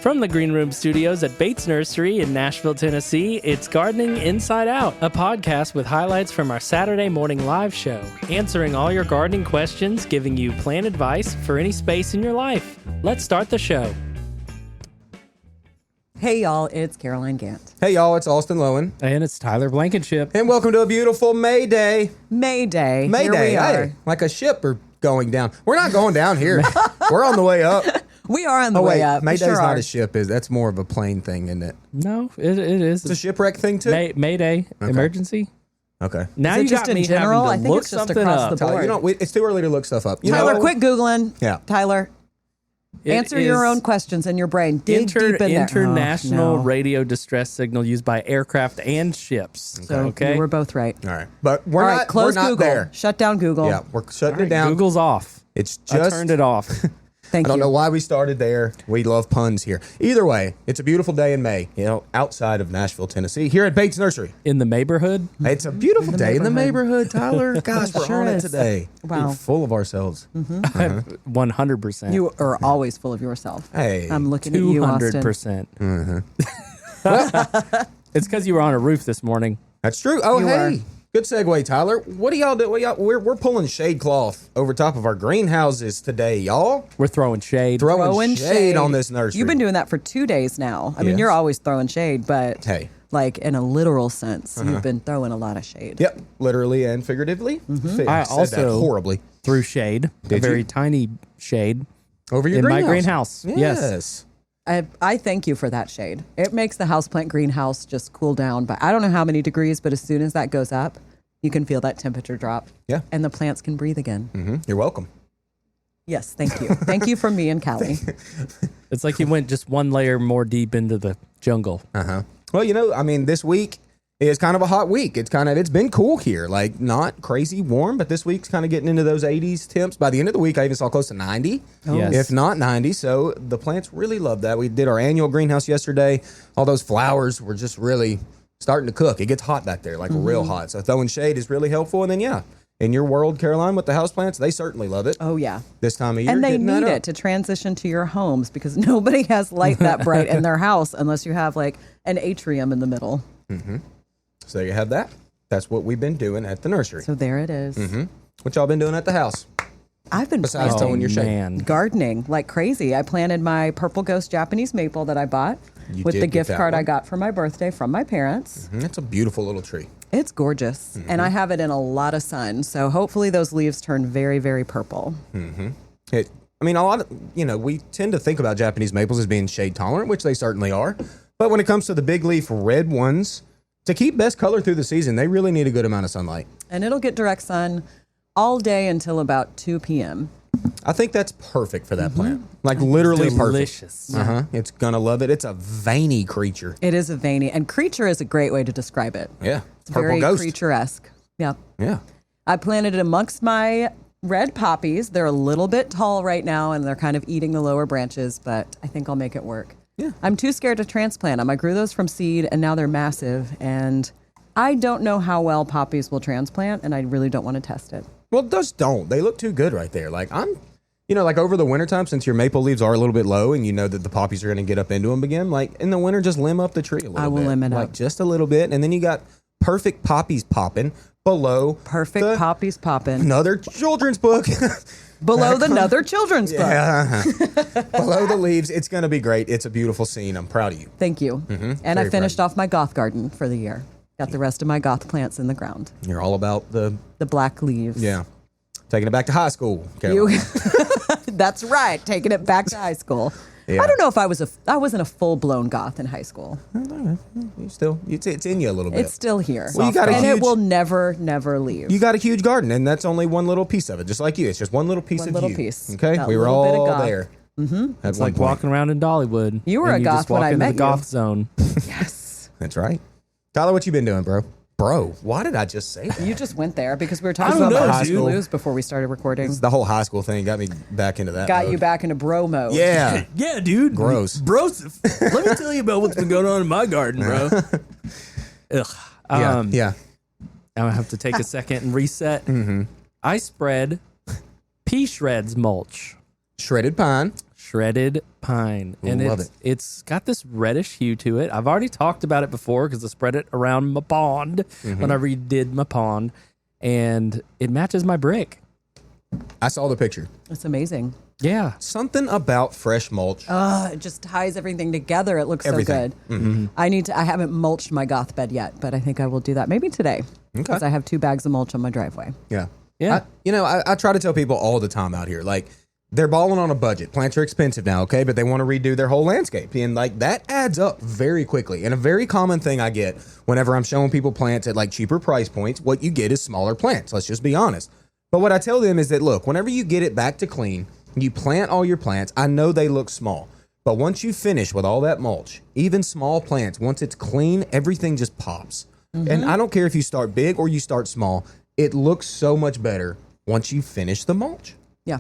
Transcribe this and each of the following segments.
From the Green Room Studios at Bates Nursery in Nashville, Tennessee, it's Gardening Inside Out, a podcast with highlights from our Saturday morning live show, answering all your gardening questions, giving you plant advice for any space in your life. Let's start the show. Hey, y'all, it's Caroline Gant. Hey, y'all, it's Austin Lowen. And it's Tyler Blankenship. And welcome to a beautiful May Day. May Day. May Here Day. we are. Hey, like a ship or going down. We're not going down here. We're on the way up. We are on the way up. May We Day's sure not are. a ship. That's more of a plane thing, isn't it? No, it is. It's a shipwreck thing, too? May Day emergency. Okay. Now Is it you just got in me general? having I to think look it's just something across up. the Tyler, board. it's too early to look stuff up. Tyler, quit Googling. Yeah. Tyler, It answer your is own questions in your brain. Dig deep in there. International Oh, no. radio distress signal used by aircraft and ships. So Okay. you were both right. All right. But we're All right, not, close we're not Google. there. Shut down Google. Yeah, we're shutting All right, it down. Google's off. It's I just... turned it off. Thank I don't you. know why we started there. We love puns here. Either way, it's a beautiful day in May, outside of Nashville, Tennessee, here at Bates Nursery. In the neighborhood. It's a beautiful day in the neighborhood, Tyler. Gosh, we're Sure on it is. today. Wow. We're full of ourselves. 100%. You are always full of yourself. Hey, I'm looking at you, Austin. 200%. It's because you were on a roof this morning. That's true. Oh, You hey. are. Good segue, Tyler. What do y'all do? We're pulling shade cloth over top of our greenhouses today, y'all. We're throwing shade. Throwing shade on this nursery. You've been doing that for 2 days now. I mean, Yes. you're always throwing shade, but Hey. like in a literal sense, you've been throwing a lot of shade. Yep, literally and figuratively. I said that also- horribly. Through shade. Did a very you? tiny shade. Over your in my greenhouse. greenhouse. Yes. I thank you for that shade. It makes the houseplant greenhouse just cool down. But I don't know how many degrees, but as soon as that goes up, you can feel that temperature drop. Yeah. And the plants can breathe again. You're welcome. Yes, thank you. Thank you from me and Callie. It's like you went just one layer more deep into the jungle. Well, I mean, this week is kind of a hot week. It's been cool here, like not crazy warm, but this week's kind of getting into those 80s temps. By the end of the week, I even saw close to 90, Yes. if not 90. So the plants really love that. We did our annual greenhouse yesterday. All those flowers were just really starting to cook. It gets hot back there, like real hot. So throwing shade is really helpful. And then, in your world, Caroline, with the houseplants, they certainly love it. Oh, yeah. This time of year, And they getting that need up. it to transition to your homes because nobody has light that bright in their house unless you have like an atrium in the middle. So there you have that. That's what we've been doing at the nursery. So there it is. What y'all been doing at the house? I've been Besides planting towing your shade. Man. gardening like crazy. I planted my Purple Ghost Japanese maple that I bought You with did the get gift that card I one. got for my birthday from my parents. That's a beautiful little tree. It's gorgeous. And I have it in a lot of sun. So hopefully those leaves turn very, very purple. A lot of, we tend to think about Japanese maples as being shade tolerant, which they certainly are. But when it comes to the big leaf red ones, to keep best color through the season, they really need a good amount of sunlight. And it'll get direct sun all day until about 2 p.m. I think that's perfect for that plant. Like literally Delicious. perfect. It's going to love it. It's a veiny creature. It is a veiny. And creature is a great way to describe it. Yeah. It's Purple very ghost. creature-esque. Yeah. Yeah. I planted it amongst my red poppies. They're a little bit tall right now, and they're kind of eating the lower branches, but I think I'll make it work. Yeah. I'm too scared to transplant them. I grew those from seed, and now they're massive, and I don't know how well poppies will transplant, and I really don't want to test it. Well, those don't. They look too good right there. Like like over the wintertime, since your maple leaves are a little bit low and you know that the poppies are going to get up into them again, like in the winter, just limb up the tree a little bit. I will limb it like up. just a little bit. And then you got perfect poppies popping below. Perfect the- poppies popping. Another children's book. Below the another children's book. Below the leaves. It's going to be great. It's a beautiful scene. I'm proud of you. Thank you. And I Very finished off my goth garden for the year. Got the rest of my goth plants in the ground. You're all about the Black leaves. taking it back to high school, Caroline. That's right. Taking it back to high school. Yeah. I don't know if I wasn't a full-blown goth in high school. It's in you a little bit. It's still here. Well, you got a and huge- it will never leave. You got a huge garden, and that's only one little piece of it, just like you. It's just one little piece One of little you. piece. Okay, That we were little bit of all goth. there. Mm-hmm. It's like walking around in Dollywood. You were and a you just goth when walk I into met the you. goth zone. Yes. That's right. Tyler, what you been doing, bro? Bro, why did I just say that? You just went there because we were talking I don't about know, high dude. school news before we started recording. The whole high school thing got me back into that. Got mode. you back into bro mode. Yeah. Yeah, dude. Gross. Bros. Let me tell you about what's been going on in my garden, bro. Ugh. Yeah. I'm going to have to take a second and reset. Mm-hmm. I spread pea shreds mulch. Shredded pine. Shredded pine, and Love it's got this reddish hue to it. I've already talked about it before because I spread it around my pond when I redid my pond, and it matches my brick. I saw the picture. It's amazing. Yeah. Something about fresh mulch. It just ties everything together. It looks Everything. so good. I haven't mulched my goth bed yet, but I think I will do that maybe today. Because I have 2 bags of mulch on my driveway. Yeah. Yeah. I try to tell people all the time out here, like, they're balling on a budget. Plants are expensive now, okay? But they want to redo their whole landscape. And, like, that adds up very quickly. And a very common thing I get whenever I'm showing people plants at, like, cheaper price points, what you get is smaller plants. Let's just be honest. But what I tell them is that, look, whenever you get it back to clean, you plant all your plants. I know they look small. But once you finish with all that mulch, even small plants, once it's clean, everything just pops. And I don't care if you start big or you start small. It looks so much better once you finish the mulch. Yeah.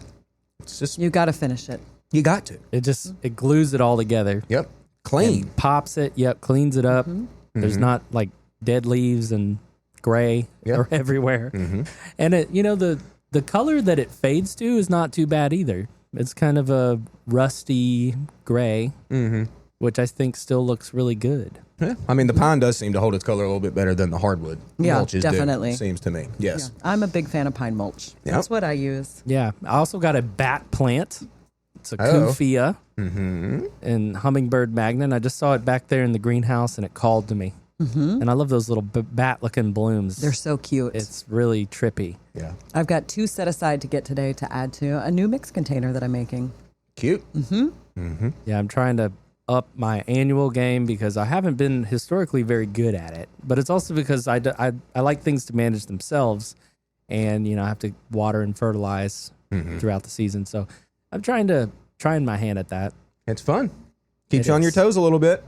It's just, You got to finish it. you got to. It glues it all together. Yep. Clean. Pops it. Yep. Cleans it up. There's not like dead leaves and gray are everywhere. And it, the color that it fades to is not too bad either. It's kind of a rusty gray, which I think still looks really good. Yeah. I mean, the pine does seem to hold its color a little bit better than the hardwood Yeah, mulches definitely. do, seems to me. Yes. Yeah. I'm a big fan of pine mulch. That's what I use. Yeah. I also got a bat plant. It's a Oh. Kuphia and hummingbird magnet. I just saw it back there in the greenhouse and it called to me. And I love those little bat-looking blooms. They're so cute. It's really trippy. Yeah. I've got 2 set aside to get today to add to a new mix container that I'm making. Cute. Yeah, I'm trying to up my annual game because I haven't been historically very good at it. But it's also because I like things to manage themselves, and I have to water and fertilize throughout the season. So I'm trying my hand at that. It's fun. Keeps you on your toes a little bit.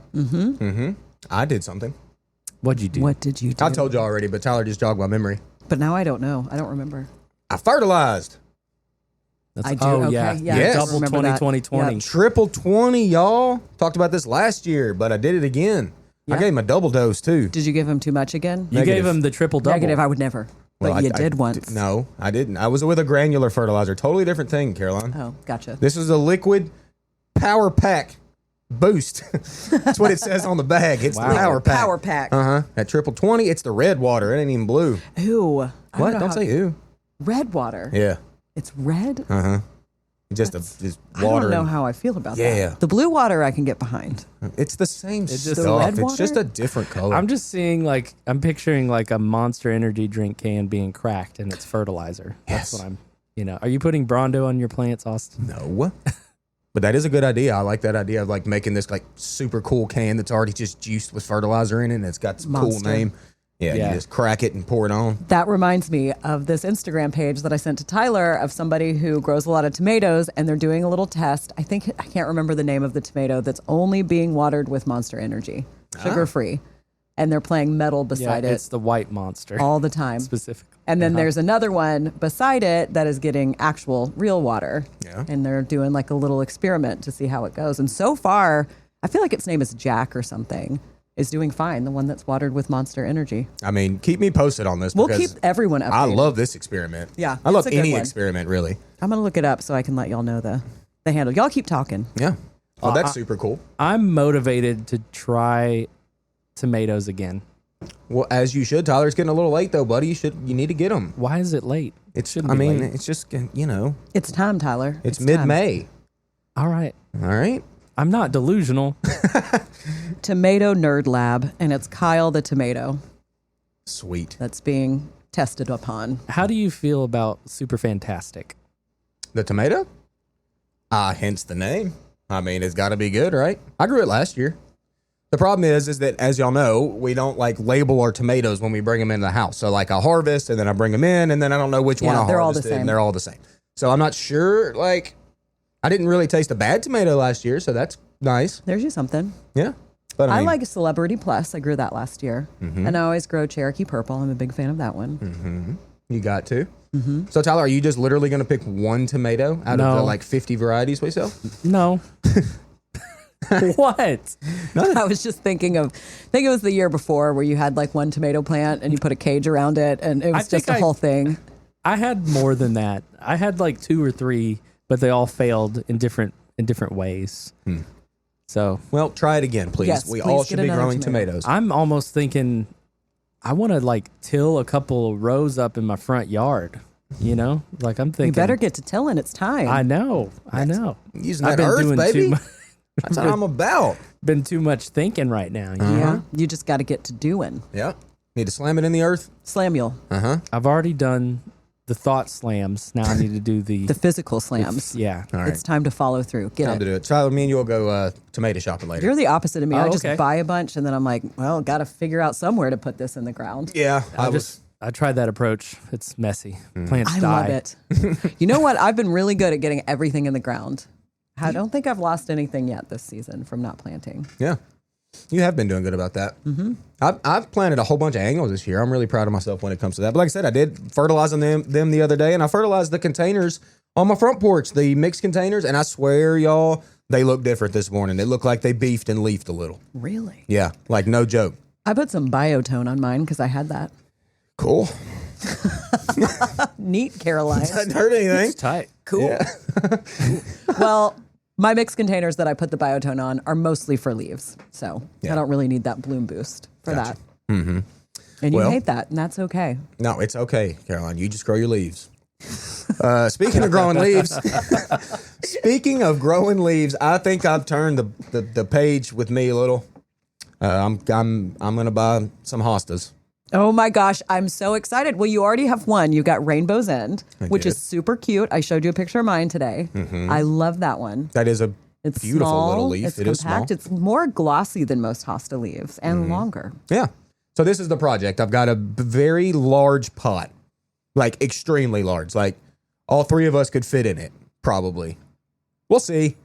I did something. What'd you do? What did you do? I told you already, but Tyler just jogged my memory. But now I don't know. I don't remember. I fertilized. I do. Oh, Okay, yeah. yeah, Yes. Double remember that. 2020. Yep. Triple 20, y'all. Talked about this last year, but I did it again. I Yeah. gave him a double dose, too. Did you give him too much again? You Negative. gave him the triple double. Negative. I would never. But Well, you I did once. No, I didn't. I was with a granular fertilizer. Totally different thing, Caroline. Oh, gotcha. This is a liquid power pack boost. That's what it says on the bag. It's Wow. the power pack. Power pack. At triple 20, it's the red water. It ain't even blue. Ooh. I What? know Don't how- say ew. Red water. Yeah. It's red? Just I water. don't know and- how I feel about Yeah. that. The blue water I can get behind. It's the same just- stuff. The red It's just water? a different color. I'm just seeing I'm picturing like a Monster Energy drink can being cracked and it's fertilizer. Yes. That's what I'm, Are you putting Brondo on your plants, Austin? No. But that is a good idea. I like that idea of making this super cool can that's already just juiced with fertilizer in it and it's got some cool Monster. name. Yeah, Yeah. you just crack it and pour it on. That reminds me of this Instagram page that I sent to Tyler of somebody who grows a lot of tomatoes, and they're doing a little test. I can't remember the name of the tomato that's only being watered with Monster Energy, sugar free, and they're playing metal beside it It's the white monster all the time. specifically. And then there's another one beside it that is getting actual real water. Yeah. And they're doing a little experiment to see how it goes. And so far, I feel like its name is Jack or something, is doing fine. The one that's watered with Monster Energy. I mean, keep me posted on this. We'll because keep everyone updated. I love this experiment. Yeah, I love it's a good any one. experiment, really. I'm going to look it up so I can let y'all know the handle. Y'all keep talking. Yeah. Well, that's super cool. I'm motivated to try tomatoes again. Well, as you should. Tyler's getting a little late, though, buddy. You need to get them. Why is it late? It's Shouldn't be late. it's just, It's time, Tyler. it's time. mid-May. All right. All right. I'm not delusional. Tomato Nerd Lab, and it's Kyle the tomato Sweet. that's being tested upon. How do you feel about Super Fantastic? The tomato? Hence the name. I mean, it's got to be good, right? I grew it last year. The problem is that, as y'all know, we don't label our tomatoes when we bring them into the house. So I harvest and then I bring them in and then I don't know which one I they're all the harvested same. and they're all the same. So I'm not sure. I didn't really taste a bad tomato last year, so that's nice. There's you something. Yeah. But I mean, like Celebrity Plus. I grew that last year. And I always grow Cherokee Purple. I'm a big fan of that one. you got to. So Tyler, are you just literally going to pick one tomato out No. of the 50 varieties we sell? No. What? I was just thinking I think it was the year before where you had one tomato plant and you put a cage around it and it was just a whole thing. I had more than that. I had 2 or 3, but they all failed in different in different ways. So Well, try it again, please. Yes, We please all get should be another growing tomato. tomatoes. I'm almost thinking I want to like till a couple of rows up in my front yard. You know, like I'm thinking. You better get to tilling. It's time. I know. Using I've that been earth, doing baby. too much. That's what I'm about. Been too much thinking right now. You know? Yeah. You just got to get to doing. Yeah. Need to slam it in the earth. Slamuel. I've already done the thought slams. Now I need to do the The physical slams. yeah. All right. It's time to follow through. Get Time it. to do it. Tyler, me and you will go tomato shopping later. You're the opposite of me. Oh, I just okay. buy a bunch and then I'm like, well, got to figure out somewhere to put this in the ground. Yeah. I tried that approach. It's messy. Plants I die. love it. You know what? I've been really good at getting everything in the ground. I don't think I've lost anything yet this season from not planting. Yeah. You have been doing good about that. I've planted a whole bunch of annuals this year. I'm really proud of myself when it comes to that. But like I said, I did fertilizing them the other day, and I fertilized the containers on my front porch, the mixed containers, and I swear, y'all, they look different this morning. They look like they beefed and leafed a little. Really? Yeah, like no joke. I put some biotone on mine because I had that. Cool. Neat, Caroline. Doesn't hurt anything. It's tight. Cool. Well, my mixed containers that I put the biotone on are mostly for leaves. So Yeah. I don't really need that bloom boost for Gotcha. that. Mm-hmm. And you Well- hate that, and that's okay. No, it's okay, Caroline. You just grow your leaves. Speaking of growing leaves, I think I've turned the page with me a little. I'm gonna buy some hostas. Oh my gosh, I'm so excited. Well, you already have one. You got Rainbow's End, which did. is super cute. I showed you a picture of mine today. I love that one. That is a It's beautiful small, little leaf. It's It is compact. small. It's more glossy than most hosta leaves and longer. Yeah. So this is the project. I've got a very large pot, like extremely large. Like all three of us could fit in it, probably. We'll see.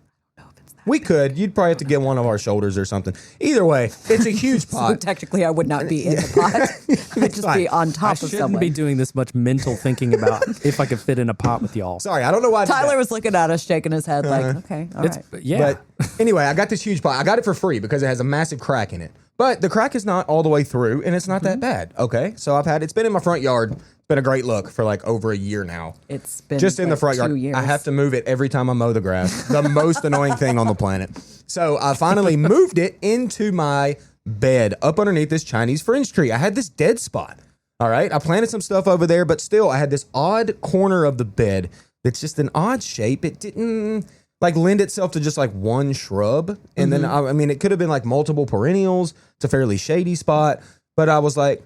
We could. You'd probably have to get one of our shoulders or something. Either way, it's a huge So pot. technically, I would not be in the pot. I'd just fine. be on I top of shouldn't someone. be doing this much mental thinking about if I could fit in a pot with y'all. Sorry, I don't know why I did Tyler that. was looking at us, shaking his head like, okay, all right. Yeah. But anyway, I got this huge pot. I got it for free because it has a massive crack in it. But the crack is not all the way through, and it's not that bad. Okay, so it's been in my front yard. It's been a great look for like over a year now. It's been Just in the like front 2 yard. years. I have to move it every time I mow the grass. The most annoying thing on the planet. So I finally moved it into my bed up underneath this Chinese fringe tree. I had this dead spot. All right. I planted some stuff over there, but still I had this odd corner of the bed that's just an odd shape. It didn't like lend itself to just like one shrub. And then, I mean, it could have been like multiple perennials. It's a fairly shady spot. But I was like,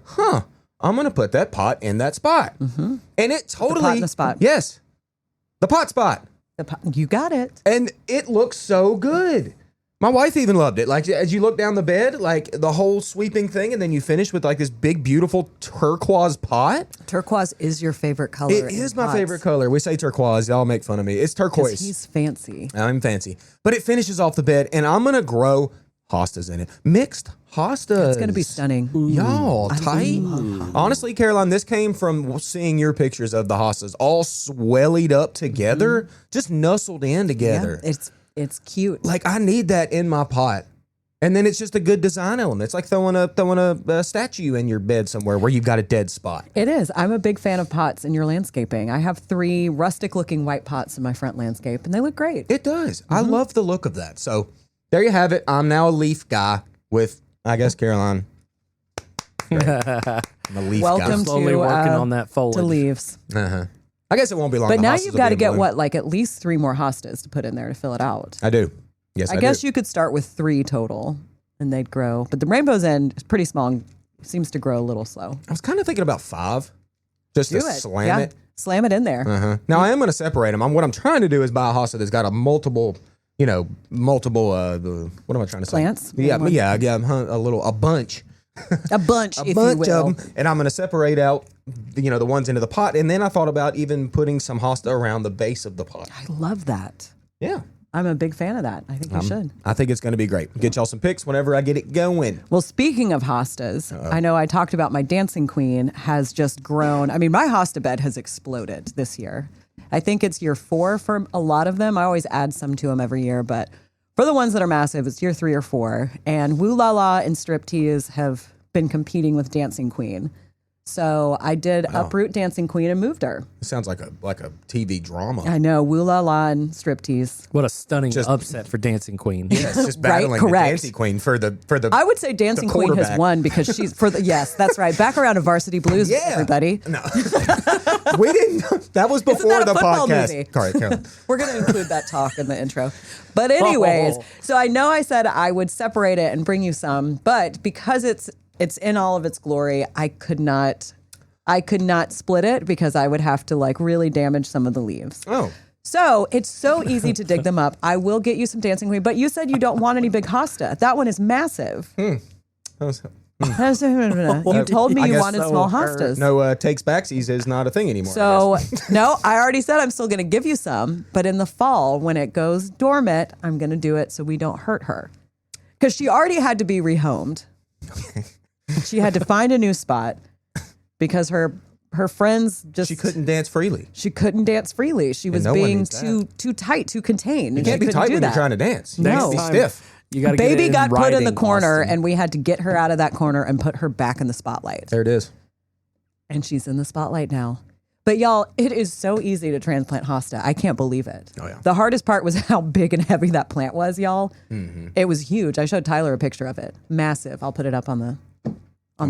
I'm going to put that pot in that spot. And it totally. pot in the spot. Yes. The pot spot. You got it. And it looks so good. My wife even loved it. Like as you look down the bed, like the whole sweeping thing, and then you finish with like this big, beautiful turquoise pot. Turquoise is your favorite color. It is my favorite color. We say turquoise. Y'all make fun of me. It's turquoise. He's fancy. I'm fancy. But it finishes off the bed, and I'm going to grow hostas in it. Mixed hostas. It's going to be stunning. Y'all, tight. Honestly, Caroline, this came from seeing your pictures of the hostas all swellied up together, just nestled in together. Yeah, it's cute. Like I need that in my pot. And then it's just a good design element. It's like throwing a statue in your bed somewhere where you've got a dead spot. It is. I'm a big fan of pots in your landscaping. I have 3 rustic-looking white pots in my front landscape, and they look great. It does. I love the look of that. So there you have it. I'm now a leaf guy with, I guess, Caroline. I'm a leaf Welcome Slowly to working on that foliage. to leaves. guy. Uh-huh. I guess it won't be long. But The now hostas you've will got be to in get bloom. what, like at least 3 more hostas to put in there to fill it out. I do. Yes, I guess you could start with 3 total, and they'd grow. But the Rainbow's End is pretty small and seems to grow a little slow. I was kind of thinking about 5. Just Do to it. slam it. Slam it in there. Uh-huh. Now I am going to separate them. What I'm trying to do is buy a hosta that's got a multiple. What am I trying to say? Plants? Yeah, a bunch. A bunch, if you will. of them, and I'm going to separate out, the ones into the pot, and then I thought about even putting some hosta around the base of the pot. I love that. Yeah, I'm a big fan of that. I think you should. I think it's going to be great. Get y'all some pics whenever I get it going. Well, speaking of hostas, I know I talked about my Dancing Queen has just grown. I mean, my hosta bed has exploded this year. I think it's year 4 for a lot of them. I always add some to them every year, but for the ones that are massive, it's year 3 or 4. And Woo La La and Striptease have been competing with Dancing Queen. So I did uproot Dancing Queen and moved her. It sounds like a TV drama. I know, woo la la and striptease. What a stunning upset for Dancing Queen. Yeah, it's just battling the Dancing Queen for the. I would say Dancing Queen has won because she's yes, that's right. Back around to Varsity Blues, everybody. No, we didn't. That was before the podcast. Movie? Correct. We're going to include that talk in the intro. But anyways, so I know I said I would separate it and bring you some, but because it's in all of its glory, I could not split it because I would have to like really damage some of the leaves. Oh. So it's so easy to dig them up. I will get you some Dancing Queen, but you said you don't want any big hosta. That one is massive. You told me you wanted small hostas. No, takes backsies is not a thing anymore. So, no, I already said I'm still going to give you some, but in the fall, when it goes dormant, I'm going to do it so we don't hurt her. Because she already had to be rehomed. She had to find a new spot because her friends just... She couldn't dance freely. She couldn't dance freely. She was being too tight, too contained. You can't be tight when you're trying to dance. No. Be stiff. You got to Baby got put in the corner, and we had to get her out of that corner and put her back in the spotlight. There it is. And she's in the spotlight now. But y'all, it is so easy to transplant hosta. I can't believe it. Oh, yeah. The hardest part was how big and heavy that plant was, y'all. Mm-hmm. It was huge. I showed Tyler a picture of it. Massive. I'll put it up on the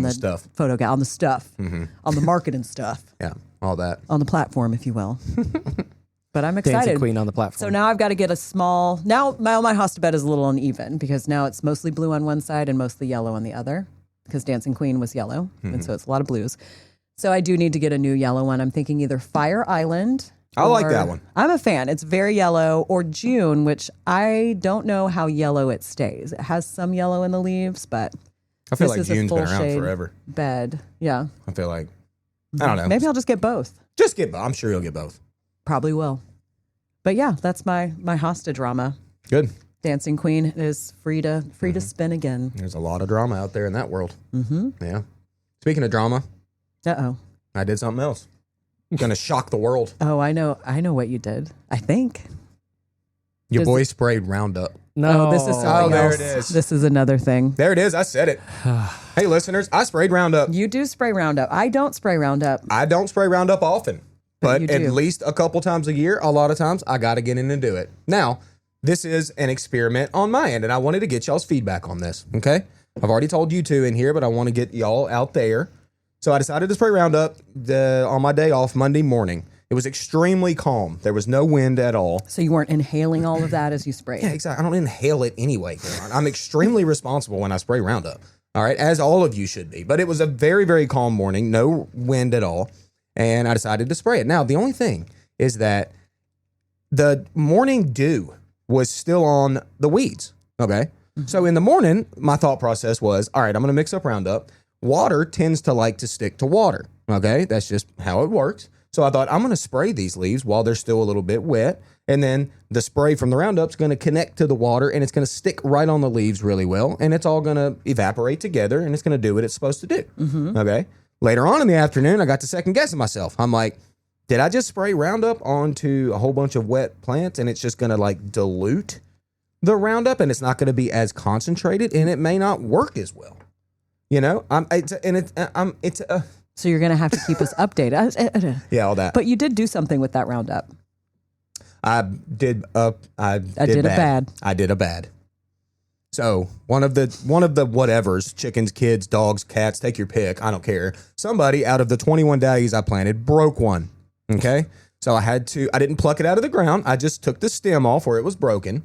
stuff. Photo on the stuff, on the marketing stuff. Yeah, all that. On the platform, if you will. But I'm excited. Dancing Queen on the platform. So now I've got to get a small... Now my hosta bed is a little uneven because now it's mostly blue on one side and mostly yellow on the other because Dancing Queen was yellow. And so it's a lot of blues. So I do need to get a new yellow one. I'm thinking either Fire Island. I like that one. I'm a fan. It's very yellow. Or June, which I don't know how yellow it stays. It has some yellow in the leaves, but... I feel like June's been around forever. Bed. Yeah. I feel like... I don't know. Maybe I'll just get both. I'm sure you'll get both. Probably will. But yeah, that's my hosta drama. Good. Dancing Queen is free to spin again. There's a lot of drama out there in that world. Mm-hmm. Yeah. Speaking of drama, I did something else. Going to shock the world. Oh, I know what you did. I think your boy sprayed Roundup. No, this is something there else. it is. This is another thing. There it is. I said it. Hey, listeners, I sprayed Roundup. You do spray Roundup. I don't spray Roundup. I don't spray Roundup often. But you at do. least a couple times a year, a lot of times, I got to get in and do it. Now, this is an experiment on my end, and I wanted to get y'all's feedback on this, okay? I've already told you two in here, but I want to get y'all out there. So I decided to spray Roundup on my day off Monday morning. It was extremely calm. There was no wind at all. So you weren't inhaling all of that as you sprayed? Yeah, exactly. I don't inhale it anyway, Caroline. I'm extremely responsible when I spray Roundup, all right, as all of you should be. But it was a very, very calm morning, no wind at all. And I decided to spray it. Now, the only thing is that the morning dew was still on the weeds, okay? Mm-hmm. So in the morning, my thought process was, all right, I'm going to mix up Roundup. Water tends to like to stick to water, okay? That's just how it works. So I thought, I'm going to spray these leaves while they're still a little bit wet. And then the spray from the Roundup's going to connect to the water, and it's going to stick right on the leaves really well. And it's all going to evaporate together, and it's going to do what it's supposed to do, okay? Later on in the afternoon, I got to second guessing myself. I'm like, did I just spray Roundup onto a whole bunch of wet plants and it's just going to like dilute the Roundup and it's not going to be as concentrated and it may not work as well? You know, So you're going to have to keep us updated. Yeah, all that. But you did do something with that Roundup. I did a bad. So one of the whatevers, chickens, kids, dogs, cats, take your pick. I don't care. Somebody out of the 21 dahlias I planted broke one. Okay. So I didn't pluck it out of the ground. I just took the stem off where it was broken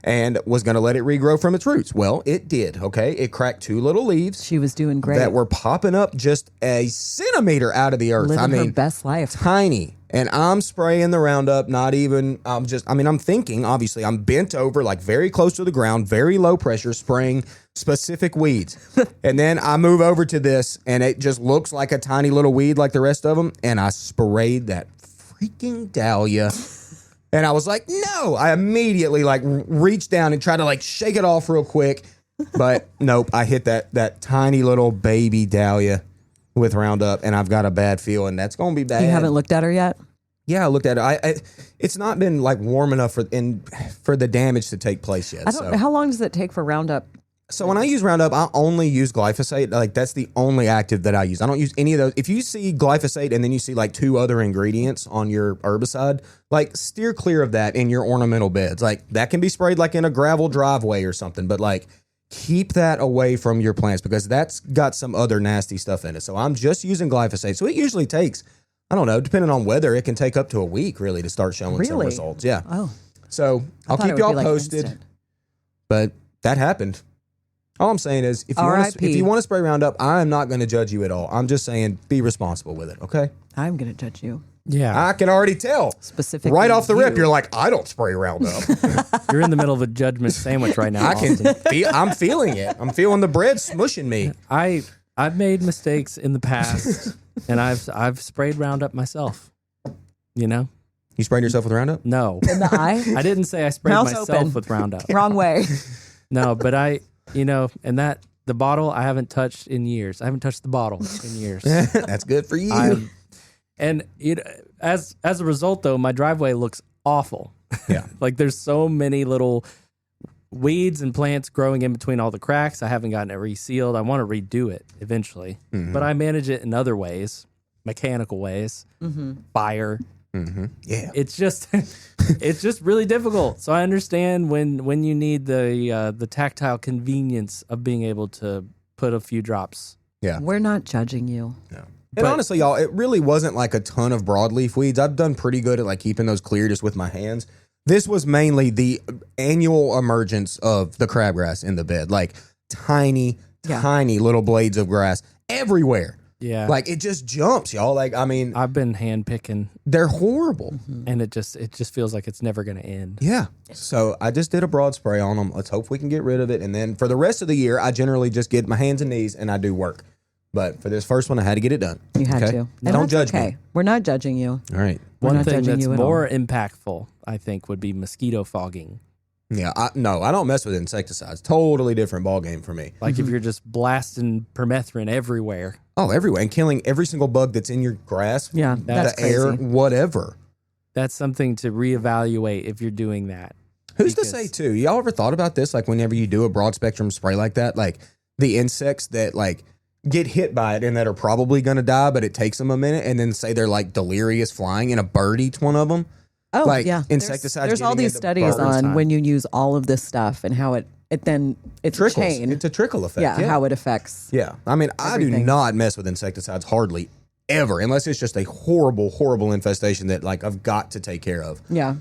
and was going to let it regrow from its roots. Well, it did. Okay. It cracked two little leaves. She was doing great. That were popping up just a centimeter out of the earth. Living her best life. Tiny. And I'm spraying the Roundup, I'm thinking, obviously, I'm bent over, like very close to the ground, very low pressure, spraying specific weeds. And then I move over to this, and it just looks like a tiny little weed like the rest of them. And I sprayed that freaking dahlia. And I was like, no. I immediately reached down and tried to shake it off real quick. But nope, I hit that tiny little baby dahlia with Roundup, and I've got a bad feeling that's going to be bad. You haven't looked at her yet? Yeah, I looked at it. It's not been warm enough for the damage to take place yet. How long does it take for Roundup So when I use Roundup, I only use glyphosate. Like that's the only active that I use. I don't use any of those. If you see glyphosate and then you see like 2 other ingredients on your herbicide, like steer clear of that in your ornamental beds. Like that can be sprayed like in a gravel driveway or something, but like keep that away from your plants because that's got some other nasty stuff in it. So I'm just using glyphosate. So it usually takes, I don't know, depending on weather, it can take up to a week really to start showing some results. Yeah. Oh. So I'll keep y'all posted. But that happened. All I'm saying is, if you want to spray Roundup, I am not going to judge you at all. I'm just saying, be responsible with it, okay? I'm going to judge you. Yeah. I can already tell. Specifically, right off the rip, you're like, I don't spray Roundup. You're in the middle of a judgment sandwich right now. I'm feeling it. I'm feeling the bread smushing me. I've made mistakes in the past, and I've sprayed Roundup myself. You know. You sprayed yourself with Roundup? In No. the eye? I didn't say I sprayed myself with Roundup. Wrong way. No, but and the bottle I haven't touched in years. I haven't touched the bottle in years. That's good for you. As a result, though, my driveway looks awful. Yeah. Like there's so many little weeds and plants growing in between all the cracks. I haven't gotten it resealed. I want to redo it eventually, but I manage it in other ways, mechanical ways, fire. Mm-hmm. Yeah, it's just really difficult. So I understand when you need the tactile convenience of being able to put a few drops. Yeah, we're not judging you. No. And honestly, y'all, it really wasn't like a ton of broadleaf weeds. I've done pretty good at like keeping those clear just with my hands. This was mainly the annual emergence of the crabgrass in the bed, like tiny little blades of grass everywhere. Yeah. Like it just jumps, y'all. Like, I mean, I've been hand picking. They're horrible. And it just feels like it's never going to end. Yeah. So I just did a broad spray on them. Let's hope we can get rid of it. And then for the rest of the year, I generally just get my hands and knees and I do work. But for this first one, I had to get it done. You had to. And don't judge me. We're not judging you. All right. One thing that's more impactful, I think, would be mosquito fogging. Yeah, I don't mess with insecticides. Totally different ball game for me. Like if you're just blasting permethrin everywhere. Oh, everywhere. And killing every single bug that's in your grass. Yeah, that's crazy. Air, whatever. That's something to reevaluate if you're doing that. Who's to say, too? Y'all ever thought about this? Like whenever you do a broad spectrum spray like that, like the insects that like get hit by it and that are probably going to die, but it takes them a minute, and then say they're like delirious flying and a bird eats one of them. Oh, like yeah. Insecticides. There's all these studies on when you use all of this stuff and how it's trickles. A chain. It's a trickle effect. Yeah, how it affects. Yeah. I mean, everything. I do not mess with insecticides hardly ever, unless it's just a horrible, horrible infestation that like I've got to take care of. Yeah.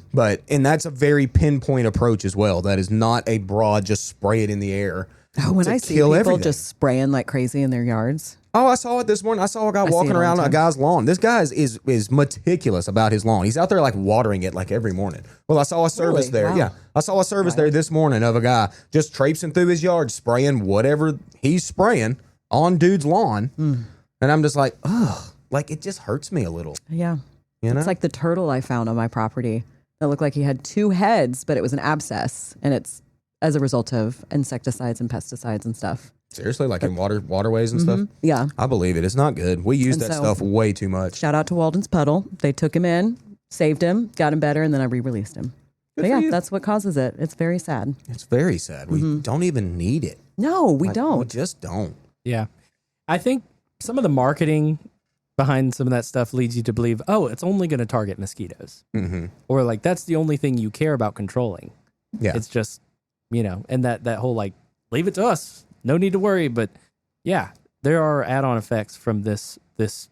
And that's a very pinpoint approach as well. That is not a broad, just spray it in the air. Oh, when I see people just spraying like crazy in their yards. Oh, I saw it this morning. I saw a guy walking around on a guy's lawn. This guy is meticulous about his lawn. He's out there like watering it like every morning. Well, I saw a service there. Wow. Yeah. I saw a service there this morning of a guy just traipsing through his yard, spraying whatever he's spraying on dude's lawn. And I'm just like, ugh, like it just hurts me a little. Yeah. You know? It's like the turtle I found on my property that looked like he had 2 heads, but it was an abscess. And it's as a result of insecticides and pesticides and stuff. Seriously, like in waterways and stuff? Yeah. I believe it. It's not good. We use that stuff way too much. Shout out to Walden's Puddle. They took him in, saved him, got him better, and then I re-released him. But yeah, that's what causes it. It's very sad. It's very sad. We don't even need it. No, we don't. We just don't. Yeah. I think some of the marketing behind some of that stuff leads you to believe, oh, it's only going to target mosquitoes. Or like that's the only thing you care about controlling. Yeah. It's just, and that whole like, leave it to us. No need to worry. But yeah, there are add-on effects from this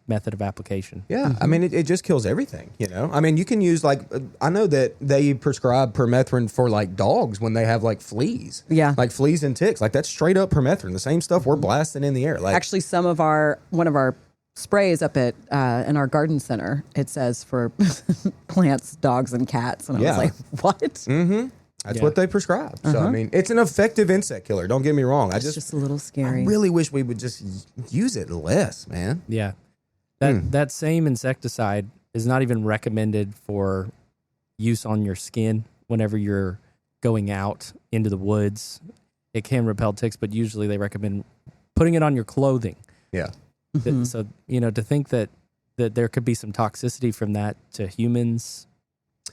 method of application. Yeah. I mean, it just kills everything, I mean, you can use like, I know that they prescribe permethrin for like dogs when they have like fleas. Yeah. Like fleas and ticks. Like that's straight up permethrin. The same stuff we're blasting in the air. Like actually one of our sprays up at in our garden center, it says for plants, dogs, and cats. And I was like, what? That's what they prescribe. So, I mean, it's an effective insect killer. Don't get me wrong. It's just a little scary. I really wish we would just use it less, man. Yeah. That same insecticide is not even recommended for use on your skin whenever you're going out into the woods. It can repel ticks, but usually they recommend putting it on your clothing. Yeah. So, to think that there could be some toxicity from that to humans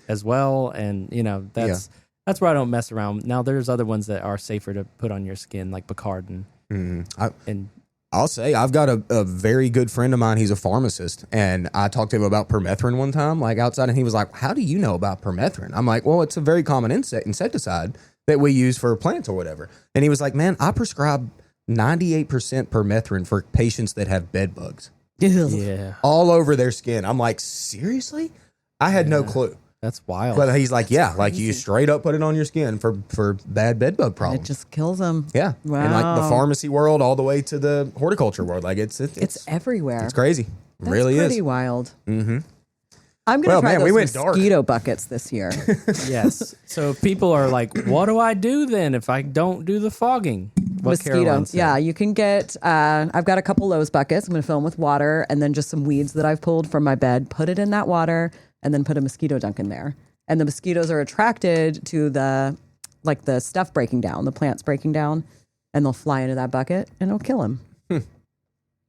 as well. And, that's That's where I don't mess around. Now, there's other ones that are safer to put on your skin, like Bacardin. And I'll say I've got a very good friend of mine. He's a pharmacist, and I talked to him about permethrin one time, like outside, and he was like, "How do you know about permethrin?" I'm like, "Well, it's a very common insecticide that we use for plants or whatever." And he was like, "Man, I prescribe 98% permethrin for patients that have bed bugs yeah, all over their skin." I'm like, "Seriously?" I had no clue. that's wild. But he's like, "Yeah, like you straight up put it on your skin for bad bed bug It problems." just kills them. Yeah. Wow. And like the pharmacy world all the way to the horticulture world. Like it's everywhere. It's crazy. It That's really pretty is. wild. Mm-hmm. I'm going to try man, those we went dark. mosquito buckets this year. Yes. So people are like, what do I do then if I don't do the fogging? What Caroline Mosquito. said. Yeah, you can get, I've got a couple of those buckets. I'm going to fill them with water and then just some weeds that I've pulled from my bed, put it in that water, and then put a mosquito dunk in there. And the mosquitoes are attracted to the stuff breaking down, the plants breaking down, and they'll fly into that bucket and it'll kill them.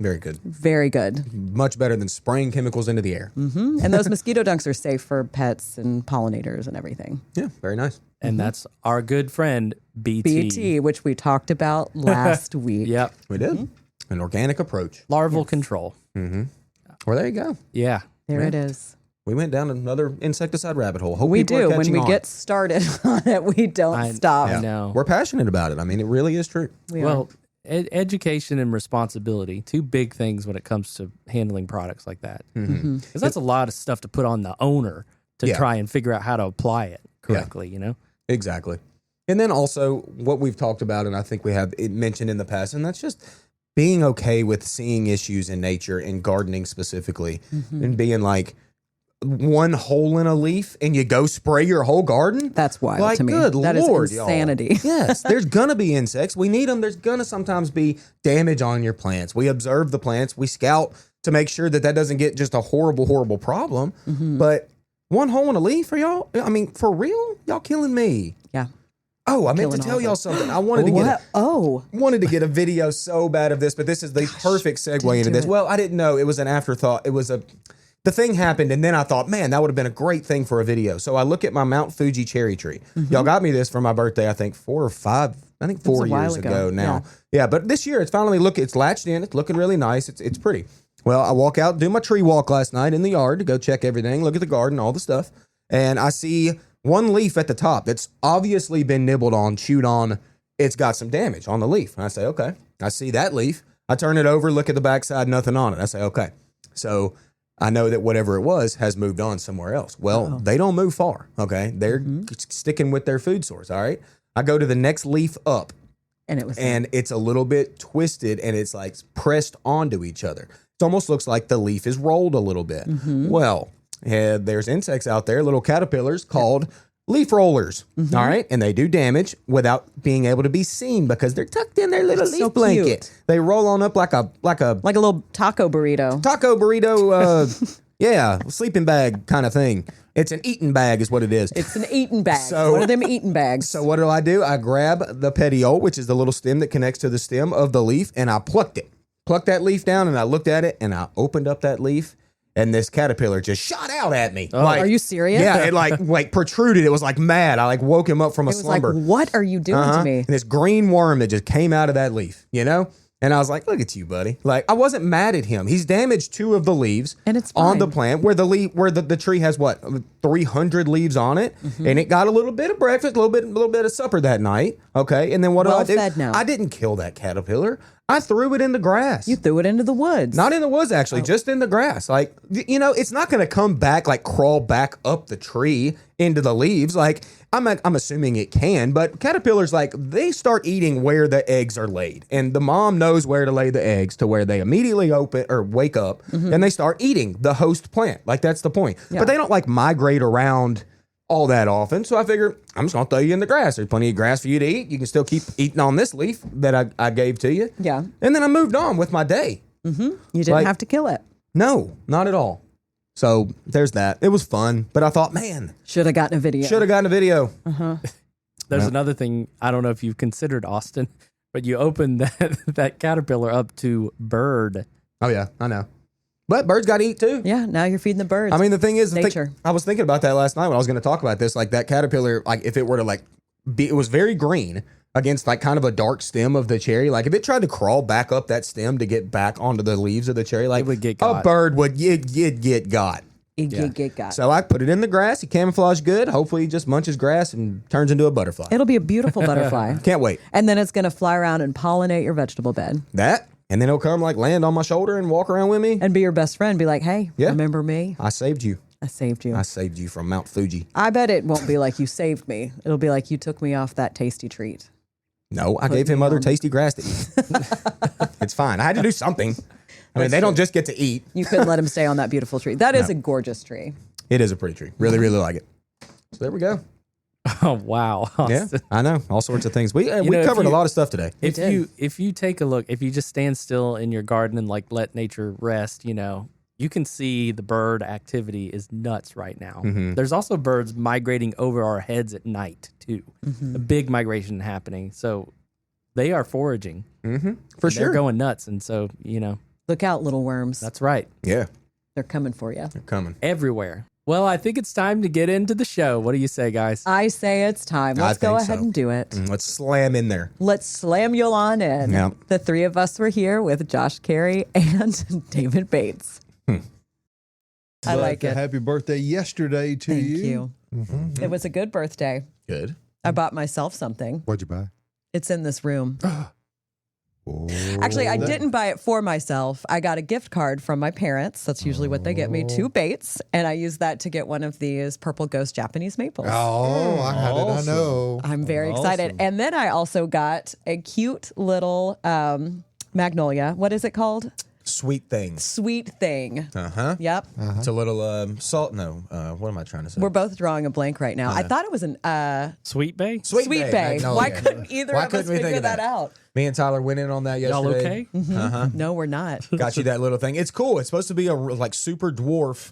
Very good. Very good. Much better than spraying chemicals into the air. Mm-hmm. And those mosquito dunks are safe for pets and pollinators and everything. Yeah, very nice. And that's our good friend, BT. BT, which we talked about last week. Yep. We did. An organic approach. Larval control. Well, there you go. Yeah. There it is. We went down another insecticide rabbit hole. Hope We people are do. When catching we on. get started on it, we don't stop. I know. We're passionate about it. I mean, it really is true. We are. Well, education and responsibility, two big things when it comes to handling products like that. Because that's a lot of stuff to put on the owner to try and figure out how to apply it correctly, you know? Exactly. And then also what we've talked about, and I think we have it mentioned in the past, and that's just being okay with seeing issues in nature and gardening specifically and being like, one hole in a leaf and you go spray your whole garden? That's wild like, to me. Good That Lord, is insanity. Y'all. Yes, there's going to be insects. We need them. There's going to sometimes be damage on your plants. We observe the plants. We scout to make sure that doesn't get just a horrible, horrible problem. But one hole in a leaf for y'all? I mean, for real? Y'all killing me. Yeah. Oh, I meant to Killing tell all y'all of it. something. I wanted to get wanted to get a video so bad of this, but this is the perfect segue into this. Well, I didn't know. It was an afterthought. The thing happened, and then I thought, man, that would have been a great thing for a video. So I look at my Mount Fuji cherry tree. Y'all got me this for my birthday, I think 4 years ago now. Yeah, but this year it's finally it's latched in. It's looking really nice. It's pretty. Well, I walk out, do my tree walk last night in the yard to go check everything, look at the garden, all the stuff, and I see one leaf at the top that's obviously been nibbled on, chewed on. It's got some damage on the leaf. And I say, okay. I see that leaf. I turn it over, look at the backside, nothing on it. I say, okay. So I know that whatever it was has moved on somewhere else. Well, they don't move far, okay? They're sticking with their food source, all right? I go to the next leaf up, and it's a little bit twisted, and it's like pressed onto each other. It almost looks like the leaf is rolled a little bit. Well, there's insects out there, little caterpillars called leaf rollers, all right? And they do damage without being able to be seen because they're tucked in their little leaf blanket. Cute. They roll on up like a little taco burrito. Sleeping bag kind of thing. It's an eating bag is what it is. It's an eating bag. So- One of them eating bags. So what do? I grab the petiole, which is the little stem that connects to the stem of the leaf, and I plucked that leaf down, and I looked at it, and I opened up that leaf, and this caterpillar just shot out at me. Are you serious? Yeah, it like protruded. It was like mad. I woke him up from a It was slumber. like, what are you doing to me? And this green worm that just came out of that leaf, you know? And I was like, look at you, buddy. Like, I wasn't mad at him. He's damaged 2 of the leaves And it's on the fine. plant where the tree has 300 leaves on it. And it got a little bit of breakfast, a little bit of supper that night. Okay. And then what Well do I do? fed now. I didn't kill that caterpillar. I threw it in the grass. You threw it into the woods. Not in the woods, actually, just in the grass. Like, it's not going to come back, crawl back up the tree into the leaves. Like, I'm assuming it can, but caterpillars, they start eating where the eggs are laid. And the mom knows where to lay the eggs to where they immediately wake up and they start eating the host plant. That's the point. Yeah. But they don't, migrate around all that often. So I figure I'm just going to throw you in the grass. There's plenty of grass for you to eat. You can still keep eating on this leaf that I gave to you. Yeah. And then I moved on with my day. You didn't have to kill it. No, not at all. So there's that. It was fun, but I thought, man, Should have gotten a video. should have gotten a video. There's another thing. I don't know if you've considered, Austin, but you opened that caterpillar up to bird. Oh yeah, I know. But birds got to eat too. Yeah, now you're feeding the birds. I mean, the thing is, Nature. I was thinking about that last night when I was going to talk about this. Like that caterpillar, like if it were to like be, it was very green against like kind of a dark stem of the cherry. Like if it tried to crawl back up that stem to get back onto the leaves of the cherry, like It would get a got. bird would get got. It got. So I put it in the grass. He camouflaged good. Hopefully he just munches grass and turns into a butterfly. It'll be a beautiful butterfly. Can't wait. And then it's going to fly around and pollinate your vegetable bed That, and then he'll come like land on my shoulder and walk around with me. and be your best friend. Be like, hey, Yeah. remember me? I saved you. I saved you. I saved you from Mount Fuji. I bet it won't be like you saved me. It'll be like you took me off that tasty treat. No, I gave him me other on. tasty grass to eat. It's fine. I had to do something. I mean, they don't just get to eat. You couldn't let him stay on that beautiful tree. That is a gorgeous tree. It is a pretty tree. Really, really like it. So there we go. Oh wow. Yeah, I know. All sorts of things. We know, we if covered a you- lot of stuff today. If you take a look, if you just stand still in your garden and like let nature rest, you can see the bird activity is nuts right now. There's also birds migrating over our heads at night too. A big migration happening. So they are foraging. For They're going nuts. And so, Look out, little worms. that's right. Yeah, They're coming for you. they're coming. Everywhere. Well, I think it's time to get into the show. What do you say, guys? I say it's time. Let's go think ahead so. and do it. Let's slam in there. Let's slam you on in. Yeah. The three of us were here with Josh Carey and David Bates. I like it. Happy birthday yesterday to Thank you. you. It was a good birthday. Good. I bought myself something. What'd you buy? It's in this room. Oh, Actually, I didn't buy it for myself. I got a gift card from my parents. That's usually what they get me, 2 Bates. And I used that to get one of these Purple Ghost Japanese maples. Oh, how did I know? I'm very excited. And then I also got a cute little magnolia. What is it called? Sweet thing. Sweet thing. Yep. It's a little salt. No, what am I trying to say? We're both drawing a blank right now. I thought it was an Sweet Bay? Sweet Bay. Magnolia. Why couldn't either Why of us couldn't we think figure of that out? Me and Tyler went in on that Y'all yesterday. okay? No, we're not. Got you that little thing. It's cool. It's supposed to be a like super dwarf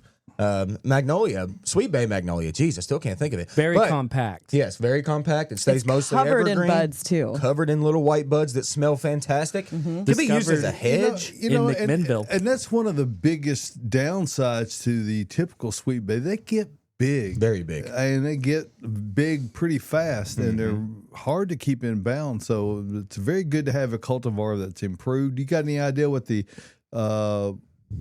magnolia, Sweet Bay magnolia. Jeez, I still can't think of it. Very But, compact. Yes, very compact. It stays It's mostly covered evergreen. in buds too. Covered in little white buds that smell fantastic. Could be used as a Discovered- hedge. In McMinnville. And that's one of the biggest downsides to the typical sweet bay. They get big. Very big. And they get big pretty fast, and they're hard to keep in bounds. So it's very good to have a cultivar that's improved. You got any idea what the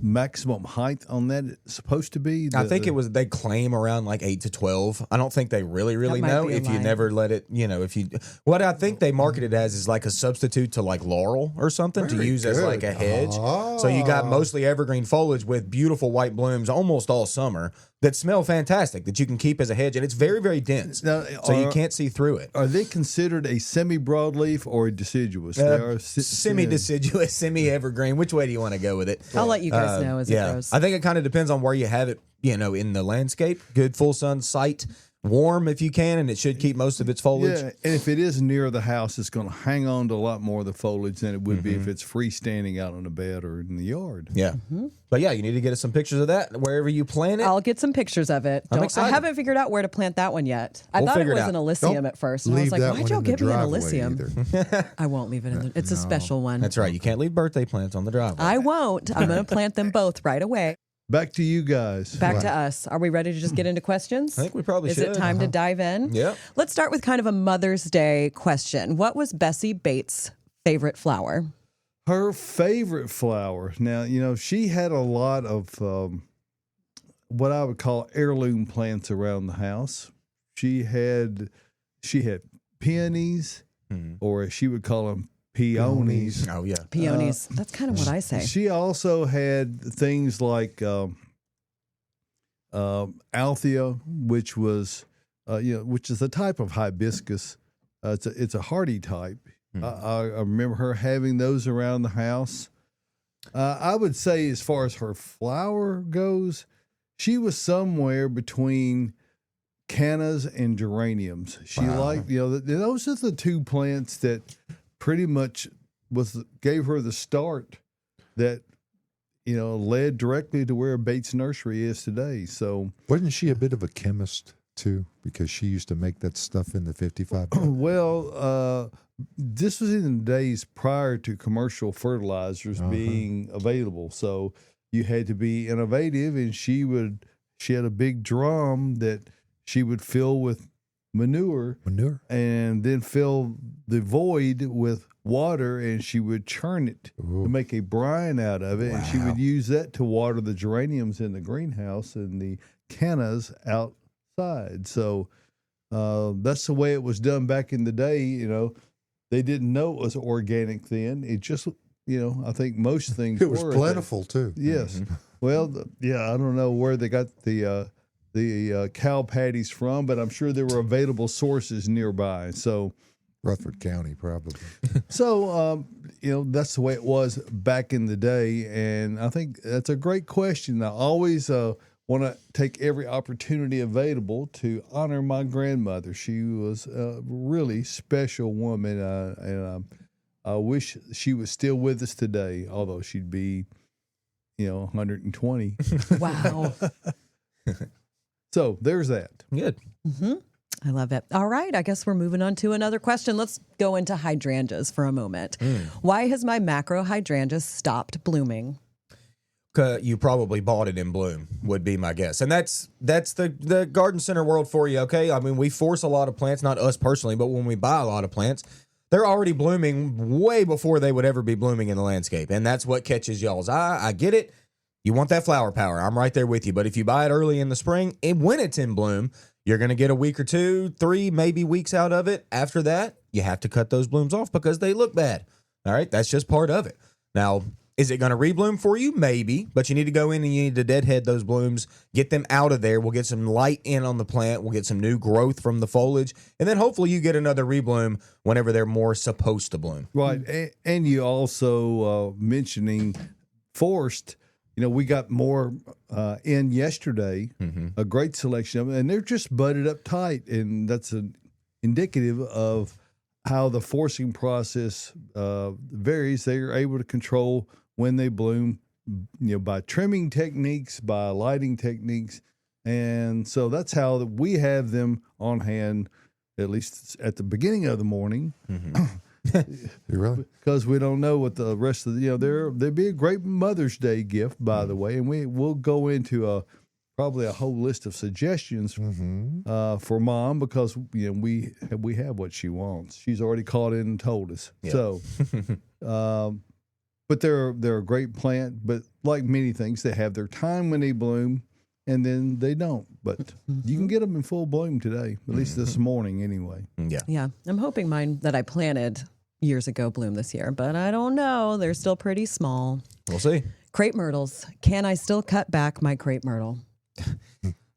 maximum height on that is supposed to be? I think it was they claim around like 8 to 12. I don't think they really might know be a if you lie. never let it, if you what I think they market it as is like a substitute to like laurel or something to Very use as like a good. hedge. So you got mostly evergreen foliage with beautiful white blooms almost all summer that smell fantastic that you can keep as a hedge, and it's very, very dense. Now, So you can't see through it. Are they considered a semi-broadleaf or a deciduous? They are Semi-deciduous, semi-evergreen. Which way do you want to go with it? I'll let you guys know as it goes. I think it kind of depends on where you have it, in the landscape. Good full sun sight, warm if you can, and it should keep most of its foliage. Yeah, and if it is near the house, it's going to hang on to a lot more of the foliage than it would be if it's freestanding out on a bed or in the yard. Yeah. But yeah, you need to get us some pictures of that wherever you plant it. I'll get some pictures of it. I'm I excited. haven't figured out where to plant that one yet. I We'll thought it figure it was out. an Elysium Don't at first. And I was leave like, that why'd one y'all in the give me an driveway Elysium? either. I won't leave it in it's a special one. That's right. You can't leave birthday plants on the driveway. I won't. I'm going to plant them both right away. Back to you guys. Back to us. Are we ready to just get into questions? I think we probably Is should. it time to dive in? Yep. Let's start with kind of a Mother's Day question. What was Bessie Bates' favorite flower? Her favorite flower. Now, she had a lot of what I would call heirloom plants around the house. She had peonies, or as she would call them, peonies. Oh, yeah. Peonies. That's kind of what I say. She also had things like Althea, which is a type of hibiscus. It's a hardy type. I remember her having those around the house. I would say, as far as her flower goes, she was somewhere between cannas and geraniums. She liked, those are the 2 plants that pretty much gave her the start that led directly to where Bates Nursery is today. So, Wasn't she a bit of a chemist too? Because she used to make that stuff in the 55. well, this was in the days prior to commercial fertilizers being available. So you had to be innovative, and she had a big drum that she would fill with manure and then fill the void with water, and she would churn it to make a brine out of it. Wow. And she would use that to water the geraniums in the greenhouse and the cannas outside. So that's the way it was done back in the day. You know, they didn't know it was organic then. It just, you know, I think most things it was plentiful too. Yes. Well, I don't know where they got the cow patties from, but I'm sure there were available sources nearby. So Rutherford County, probably. So, you know, that's the way it was back in the day. And I think that's a great question. I always want to take every opportunity available to honor my grandmother. She was a really special woman. And I wish she was still with us today, although she'd be, you know, 120. Wow. So there's that. Good. Mm-hmm. I love it. All right. I guess we're moving on to another question. Let's go into hydrangeas for a moment. Why has my macro hydrangea stopped blooming? You probably bought it in bloom, would be my guess. And that's the garden center world for you, okay? I mean, we force a lot of plants, not us personally, but when we buy a lot of plants, they're already blooming way before they would ever be blooming in the landscape. And that's what catches y'all's eye. I get it. You want that flower power. I'm right there with you. But if you buy it early in the spring, and when it's in bloom, you're going to get a week or 2, 3, maybe weeks out of it. After that, you have to cut those blooms off because they look bad. All right? That's just part of it. Now, is it going to rebloom for you? Maybe. But you need to go in and you need to deadhead those blooms, get them out of there. We'll get some light in on the plant. We'll get some new growth from the foliage. And then hopefully you get another rebloom whenever they're more supposed to bloom. Right. And you also mentioning forced. You know, we got more in yesterday, a great selection of them, and they're just budded up tight, and that's indicative of how the forcing process varies. They are able to control when they bloom, you know, by trimming techniques, by lighting techniques, and so that's how we have them on hand, at least at the beginning of the morning. Really? Because we don't know what the rest of the, you know, there'd be a great Mother's Day gift, by the way, and we'll go into probably a whole list of suggestions for Mom, because, you know, we have what she wants. She's already called in and told us. Yep. So, but they're a great plant, but like many things, they have their time when they bloom, and then they don't. But you can get them in full bloom today, at least this morning anyway. Yeah. Yeah. I'm hoping mine that I planted years ago bloom this year, but I don't know. They're still pretty small. We'll see. Crepe myrtles. Can I still cut back my crepe myrtle?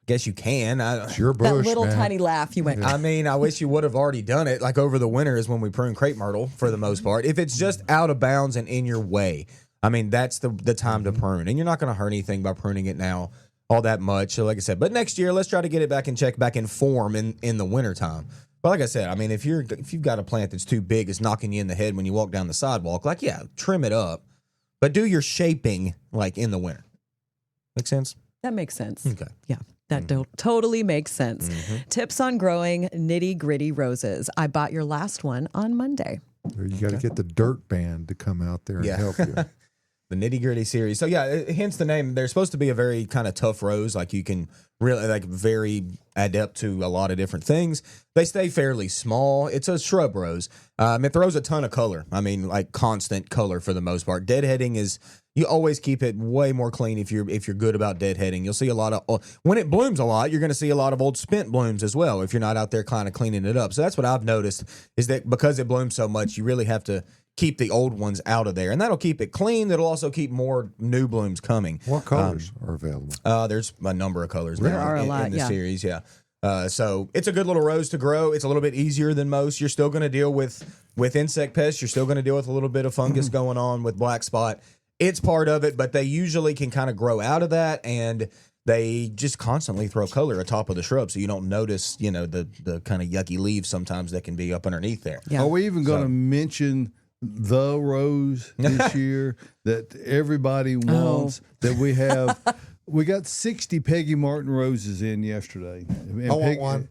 Guess you can. It's your bush, That little man. tiny laugh you went. I mean, I wish you would have already done it. Like over the winter is when we prune crepe myrtle for the most part. If it's just out of bounds and in your way, I mean, that's the time to prune. And you're not going to hurt anything by pruning it now all that much. So like I said, but next year, let's try to get it back in check, back in form in the wintertime. But like I said, I mean, if you've got a plant that's too big, it's knocking you in the head when you walk down the sidewalk, like, yeah, trim it up, but do your shaping like in the winter. Make sense? That makes sense. Okay. Yeah, that totally makes sense. Tips on growing nitty-gritty roses. I bought your last one on Monday. You got to get the dirt band to come out there and help you. The nitty gritty series. So yeah, hence the name. They're supposed to be a very kind of tough rose. Like you can really like very adept to a lot of different things. They stay fairly small. It's a shrub rose. It throws a ton of color. I mean, like constant color for the most part. Deadheading is, you always keep it way more clean if you're good about deadheading. You'll see a lot of, when it blooms a lot, you're going to see a lot of old spent blooms as well if you're not out there kind of cleaning it up. So that's what I've noticed, is that because it blooms so much, you really have to keep the old ones out of there, and that'll keep it clean. That'll also keep more new blooms coming. What colors are available? There's a number of colors There are a lot, in the series. Yeah. So it's a good little rose to grow. It's a little bit easier than most. You're still going to deal with insect pests. You're still going to deal with a little bit of fungus going on with black spot. It's part of it, but they usually can kind of grow out of that, and they just constantly throw color atop of the shrub, so you don't notice, you know, the kind of yucky leaves sometimes that can be up underneath there. Yeah. Are we even going to mention the rose this year that everybody wants? That we have, we got 60 Peggy Martin roses in yesterday. And I want one.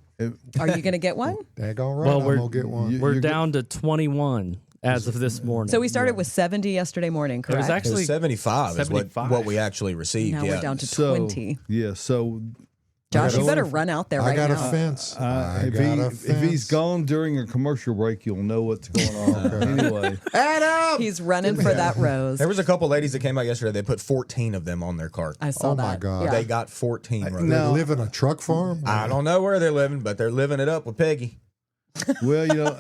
Are you going to get one? Daggone right, Well, I'm going to get one. We're down to 21. as of this morning. So we started with 70 yesterday morning, correct? It was It actually was 75 is 75. what we actually received. now yeah. we're down to So 20. yeah, so Josh, you got better a- run out there I right got now. a fence. if he's gone during a commercial break, you'll know what's going on. Anyway, Adam! He's running for that rose. There was a couple ladies that came out yesterday. They put 14 of them on their cart. I saw Oh, that. my God. Yeah. They got 14 roses. no. They live in a truck farm. I don't know where they're living, but they're living it up with Peggy. well,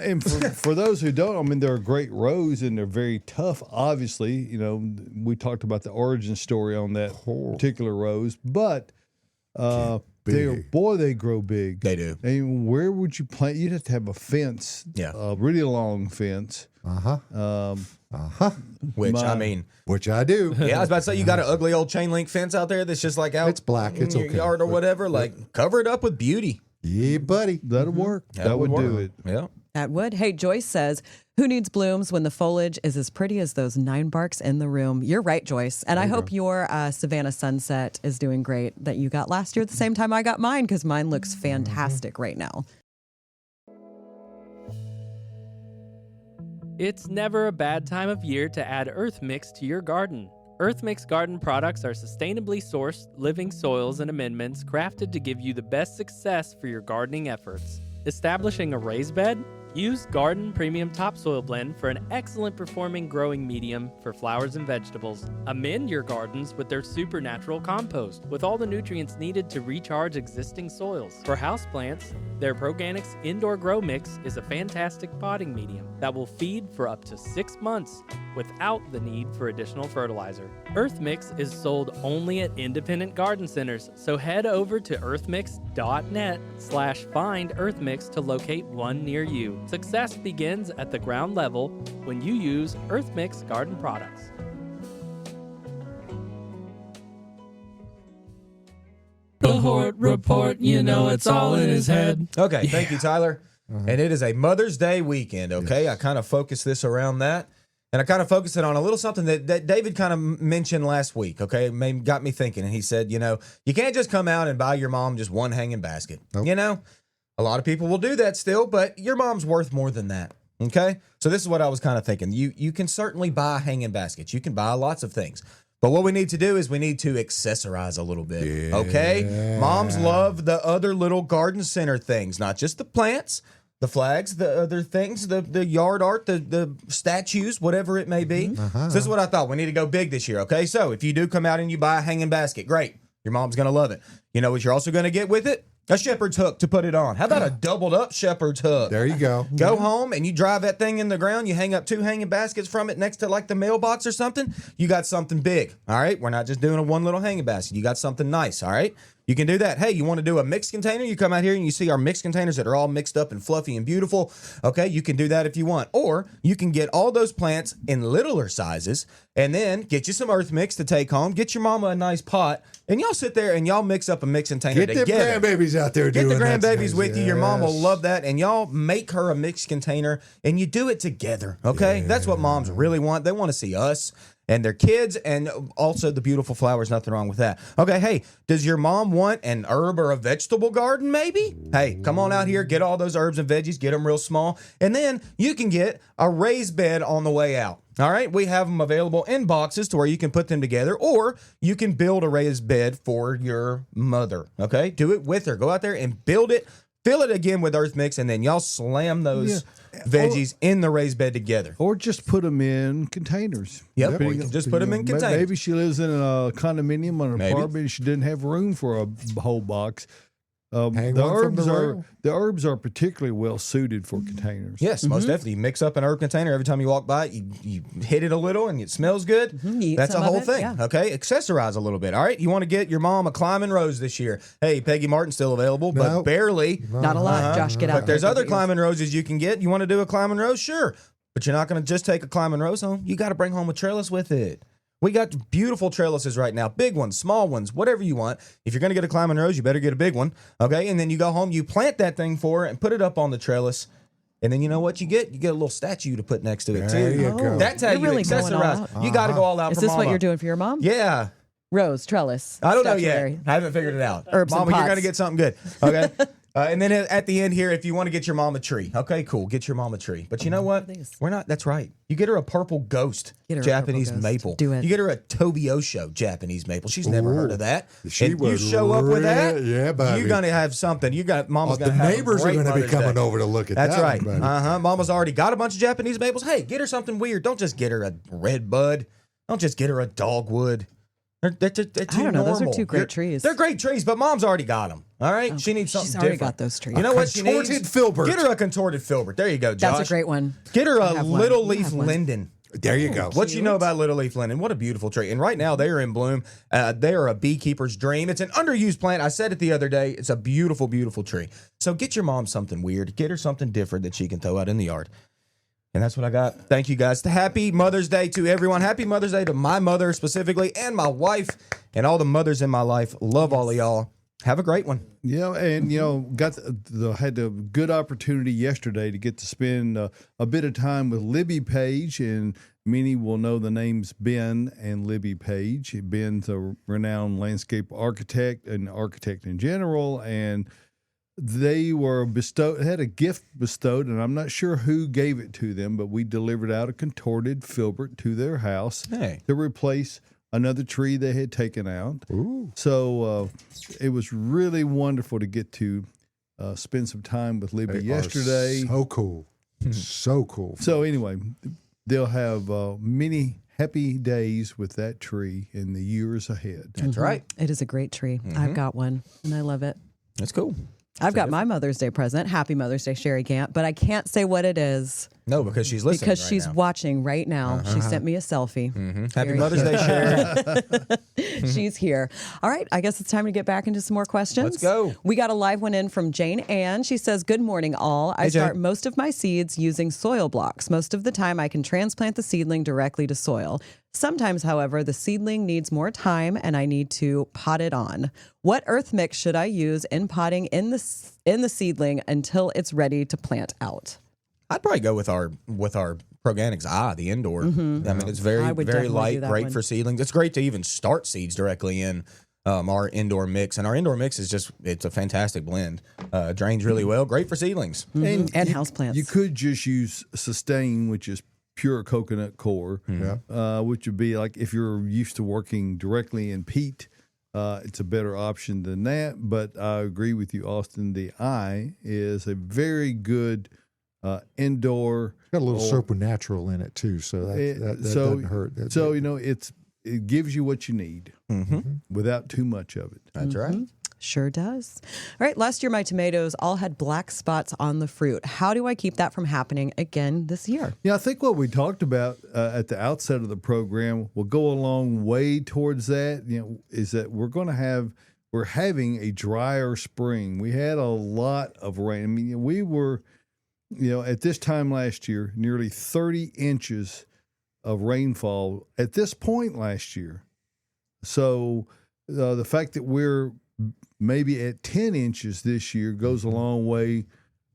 and for those who don't, I mean, they're a great rose and they're very tough. Obviously, we talked about the origin story on that particular rose, but they grow big. They do. And where would you plant? You'd have to have a fence, Yeah. a really long fence. Which, My- I mean, Which I do. yeah, I was about to say, you got an ugly old chain link fence out there that's just like out It's black. in It's your okay. yard or whatever. Like, cover it up with beauty. Yeah, buddy. That'll work. That would do work. it. Yeah. That would. Hey, Joyce says, who needs blooms when the foliage is as pretty as those 9 barks in the room? You're right, Joyce. And I hope your Savannah sunset is doing great that you got last year at the same time I got mine, because mine looks fantastic right now. It's never a bad time of year to add Earth Mix to your garden. Earth Mix garden products are sustainably sourced, living soils and amendments crafted to give you the best success for your gardening efforts. Establishing a raised bed? Use Garden Premium Topsoil Blend for an excellent performing growing medium for flowers and vegetables. Amend your gardens with their supernatural compost with all the nutrients needed to recharge existing soils. For houseplants, their Proganics Indoor Grow Mix is a fantastic potting medium that will feed for up to 6 months without the need for additional fertilizer. Earth Mix is sold only at independent garden centers, so head over to earthmix.net/find earthmix to locate one near you. Success begins at the ground level when you use Earth Mix garden products. The Hort Report, you know it's all in his head. Okay, thank you, Tyler. And it is a Mother's Day weekend, okay? I kind of focused this around that. And I kind of focused it on a little something that David kind of mentioned last week, okay? Got me thinking. And he said, you can't just come out and buy your mom just one hanging basket. Nope. A lot of people will do that still, but your mom's worth more than that, okay? So this is what I was kind of thinking. You can certainly buy hanging baskets. You can buy lots of things. But what we need to do is we need to accessorize a little bit, okay? Moms love the other little garden center things, not just the plants, the flags, the other things, the yard art, the statues, whatever it may be. So this is what I thought. We need to go big this year, okay? So if you do come out and you buy a hanging basket, great. Your mom's going to love it. You know what you're also going to get with it? A shepherd's hook to put it on. How about a doubled up shepherd's hook? There you go. Go home and you drive that thing in the ground. You hang up 2 hanging baskets from it next to like the mailbox or something. You got something big. All right. We're not just doing a one little hanging basket. You got something nice. All right. You can do that. Hey, you want to do a mixed container? You come out here and you see our mixed containers that are all mixed up and fluffy and beautiful. Okay, you can do that if you want. Or you can get all those plants in littler sizes and then get you some earth mix to take home. Get your mama a nice pot and y'all sit there and y'all mix up a mixed container Get the together. grandbabies out there Get doing the that. grandbabies with you. Your mom will Yes. love that. And y'all make her a mixed container and you do it together. Okay, that's what moms really want. They want to see us and their kids, and also the beautiful flowers. Nothing wrong with that. Okay, hey, does your mom want an herb or a vegetable garden maybe? Hey, come on out here, get all those herbs and veggies, get them real small, and then you can get a raised bed on the way out. All right, we have them available in boxes to where you can put them together, or you can build a raised bed for your mother. Okay, do it with her. Go out there and build it. Fill it again with earth mix, and then y'all slam those veggies in the raised bed together. Or just put them in containers. Yep, or you can just put them in containers. Maybe she lives in a condominium or an Maybe. apartment and she didn't have room for a whole box. Hang The one from herbs the are rail. the herbs are particularly well suited for containers. Yes, most definitely. You mix up an herb container every time you walk by it, you hit it a little and it smells good. You eat That's a some of whole it, thing. yeah. Okay, accessorize a little bit. All right, you want to get your mom a climbing rose this year. Hey, Peggy Martin's still available, but No. barely. Not a lot. Josh, get out But there's there. other climbing roses you can get. You want to do a climbing rose? Sure. But you're not going to just take a climbing rose home. You got to bring home a trellis with it. We got beautiful trellises right now. Big ones, small ones, whatever you want. If you're going to get a climbing rose, you better get a big one. Okay? And then you go home, you plant that thing for her and put it up on the trellis. And then you know what you get? You get a little statue to put next to it, There too. you go. That's how You're you really going all accessorize. out. You got to go all out Is for this mama. what you're doing for your mom? Yeah. Rose, trellis. I don't know statuary. yet. I haven't figured it out. Herbs and Mama, you're pots. going to get something good. Okay? And then at the end here, if you want to get your mom a tree, okay, cool, get your mom a tree. But you know what? Please. We're not. That's right. You get her a purple ghost Get her a Japanese purple ghost. maple. Do it. You get her a Tobiyosho Japanese maple. She's never heard of that. She And you would show up with that, yeah, baby. you're gonna have something. Mama's The gonna have neighbors a are great going to be Mother's coming Day. over to look at That's that. right. Buddy. Mama's already got a bunch of Japanese maples. Hey, get her something weird. Don't just get her a red bud. Don't just get her a dogwood. They're too I don't know. Those are normal. two great trees. They're great trees, but Mom's already got them. All right, she needs something She's already different. got those trees. You know what she needs? Contorted filbert. Get her a contorted filbert. There you go, Josh. That's a great one. Get her I a have one. little You leaf have one. linden. There you go. What you know about little leaf linden? What a beautiful tree. And right now they are in bloom. They are a beekeeper's dream. It's an underused plant. I said it the other day. It's a beautiful, beautiful tree. So get your mom something weird. Get her something different that she can throw out in the yard. And that's what I got. Thank you, guys. Happy Mother's Day to everyone. Happy Mother's Day to my mother specifically and my wife and all the mothers in my life. Love all of y'all. Have a great one. Yeah, and had the good opportunity yesterday to get to spend a bit of time with Libby Page, and many will know the names Ben and Libby Page. Ben's a renowned landscape architect and architect in general, and they were had a gift bestowed, and I'm not sure who gave it to them, but we delivered out a contorted filbert to their house to replace another tree they had taken out. Ooh. So it was really wonderful to get to spend some time with Libby They yesterday. are so cool. So cool. So anyway, they'll have many happy days with that tree in the years ahead. That's right. It is a great tree. I've got one, and I love it. That's cool. I've got my Mother's Day present. Happy Mother's Day, Sherry Gant. But I can't say what it is No, because she's listening because right she's now. watching right now. She sent me a selfie. Happy Very Mother's Day, Sharon. She's here. All right. I guess it's time to get back into some more questions. Let's go. We got a live one in from Jane Ann. She says, "Good morning, all. I Hey, Jane. start most of my seeds using soil blocks. Most of the time, I can transplant the seedling directly to soil. Sometimes, however, the seedling needs more time and I need to pot it on. What earth mix should I use in potting in the seedling until it's ready to plant out?" I'd probably go with our Proganics the indoor. I mean, it's very I would very definitely do light, that great one. for seedlings. It's great to even start seeds directly in our indoor mix, and our indoor mix is it's a fantastic blend. Drains really well, great for seedlings. And houseplants. You could just use Sustain, which is pure coconut core, which would be like if you're used to working directly in peat, it's a better option than that. But I agree with you, Austin. The eye is a very good indoor. Got a little supernatural in it too, so that doesn't hurt. So it gives you what you need without too much of it. That's right. Sure does. All right. Last year, my tomatoes all had black spots on the fruit. How do I keep that from happening again this year? Yeah, I think what we talked about at the outset of the program will go a long way towards that. Is that we're having a drier spring. We had a lot of rain. I mean, we were, at this time last year, nearly 30 inches of rainfall at this point last year. So the fact that we're maybe at 10 inches this year goes a long way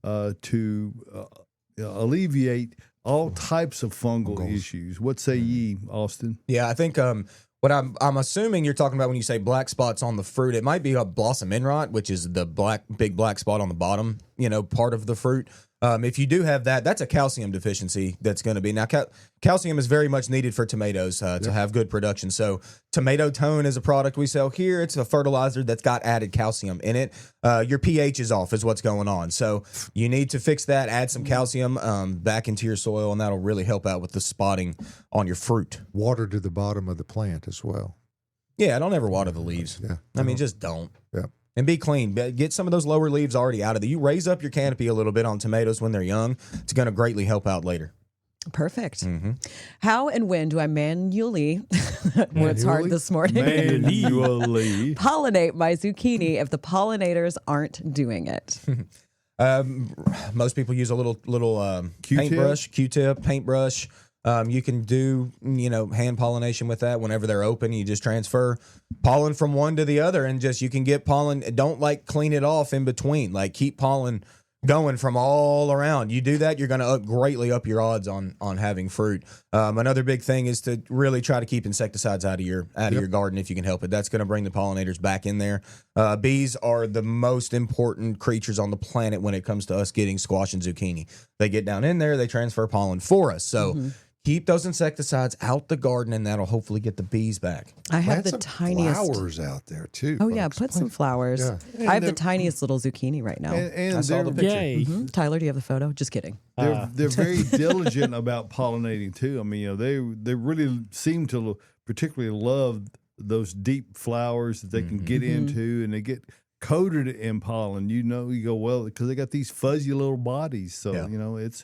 to alleviate all types of fungal issues. What say ye, Austin? Yeah, I think what I'm assuming you're talking about when you say black spots on the fruit, it might be a blossom end rot, which is the big black spot on the bottom, part of the fruit. If you do have that, that's a calcium deficiency that's going to be. Now, calcium is very much needed for tomatoes to have good production. So Tomato Tone is a product we sell here. It's a fertilizer that's got added calcium in it. Your pH is off is what's going on. So you need to fix that, add some calcium back into your soil, and that'll really help out with the spotting on your fruit. Water to the bottom of the plant as well. Yeah, don't ever water the leaves. Yeah. I mean, just don't. Yeah. And be clean. Get some of those lower leaves already out of there. You raise up your canopy a little bit on tomatoes when they're young. It's going to greatly help out later. Perfect. How and when do I manually, what's hard this morning, Manually. pollinate my zucchini if the pollinators aren't doing it? Most people use a little paintbrush, Q-tip, paintbrush. You can do, hand pollination with that whenever they're open. You just transfer pollen from one to the other and you can get pollen. Don't clean it off in between. Keep pollen going from all around. You do that, you're going to greatly up your odds on having fruit. Another big thing is to really try to keep insecticides out of your garden if you can help it. That's going to bring the pollinators back in there. Bees are the most important creatures on the planet when it comes to us getting squash and zucchini. They get down in there, they transfer pollen for us. So keep those insecticides out the garden, and that'll hopefully get the bees back. I have Plant the some tiniest flowers out there too. Oh yeah, folks. put some flowers. Yeah. I have the tiniest little zucchini right now. And I saw the picture. Yay. Tyler, do you have the photo? Just kidding. they're very diligent about pollinating too. I mean, they really seem to particularly love those deep flowers that they can get into, and they get coated in pollen. You go, well, because they got these fuzzy little bodies. So it's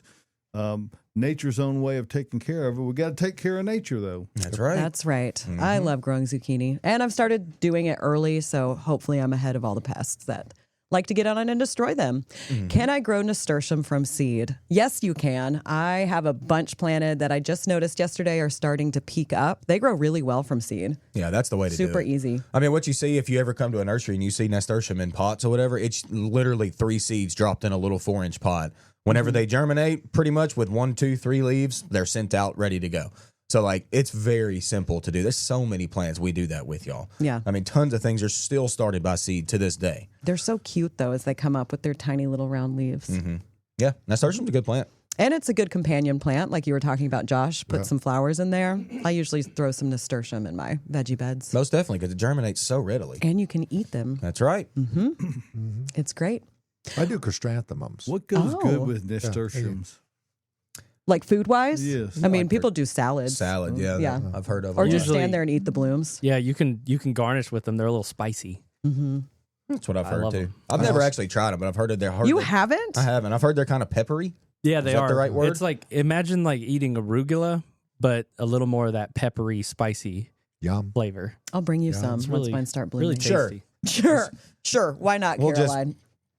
nature's own way of taking care of it. We got to take care of nature, though. That's right. That's right. I love growing zucchini, and I've started doing it early, so hopefully I'm ahead of all the pests that like to get on and destroy them. Can I grow nasturtium from seed? Yes, you can. I have a bunch planted that I just noticed yesterday are starting to peak up. They grow really well from seed. Yeah, that's the way to do it. Super easy. I mean, what you see if you ever come to a nursery and you see nasturtium in pots or whatever, it's literally 3 seeds dropped in a little 4-inch pot. Whenever they germinate, pretty much with 1, 2, 3 leaves, they're sent out ready to go. So, like, it's very simple to do. There's so many plants we do that with, y'all. Yeah. I mean, tons of things are still started by seed to this day. They're so cute, though, as they come up with their tiny little round leaves. Yeah, nasturtium's a good plant. And it's a good companion plant, like you were talking about, Josh. Put some flowers in there. I usually throw some nasturtium in my veggie beds. Most definitely, because it germinates so readily. And you can eat them. That's right. It's great. I do chrysanthemums. What goes good Oh. with nasturtiums? Like food-wise? Yes. I mean, people do salads. Salad, yeah. Yeah. I've heard of Or it. just Usually- stand there and eat the blooms. Yeah, you can garnish with them. They're a little spicy. That's what I've heard, love too. them. I've never actually tried them, but I've heard that they're hard. You haven't? I haven't. I've heard they're kind of peppery. Yeah, they that are. the right word? It's like, imagine like eating arugula, but a little more of that peppery, spicy Yum. flavor. I'll bring you some It's once really, mine start really blooming. tasty. Sure. Sure. Why not, We'll Caroline?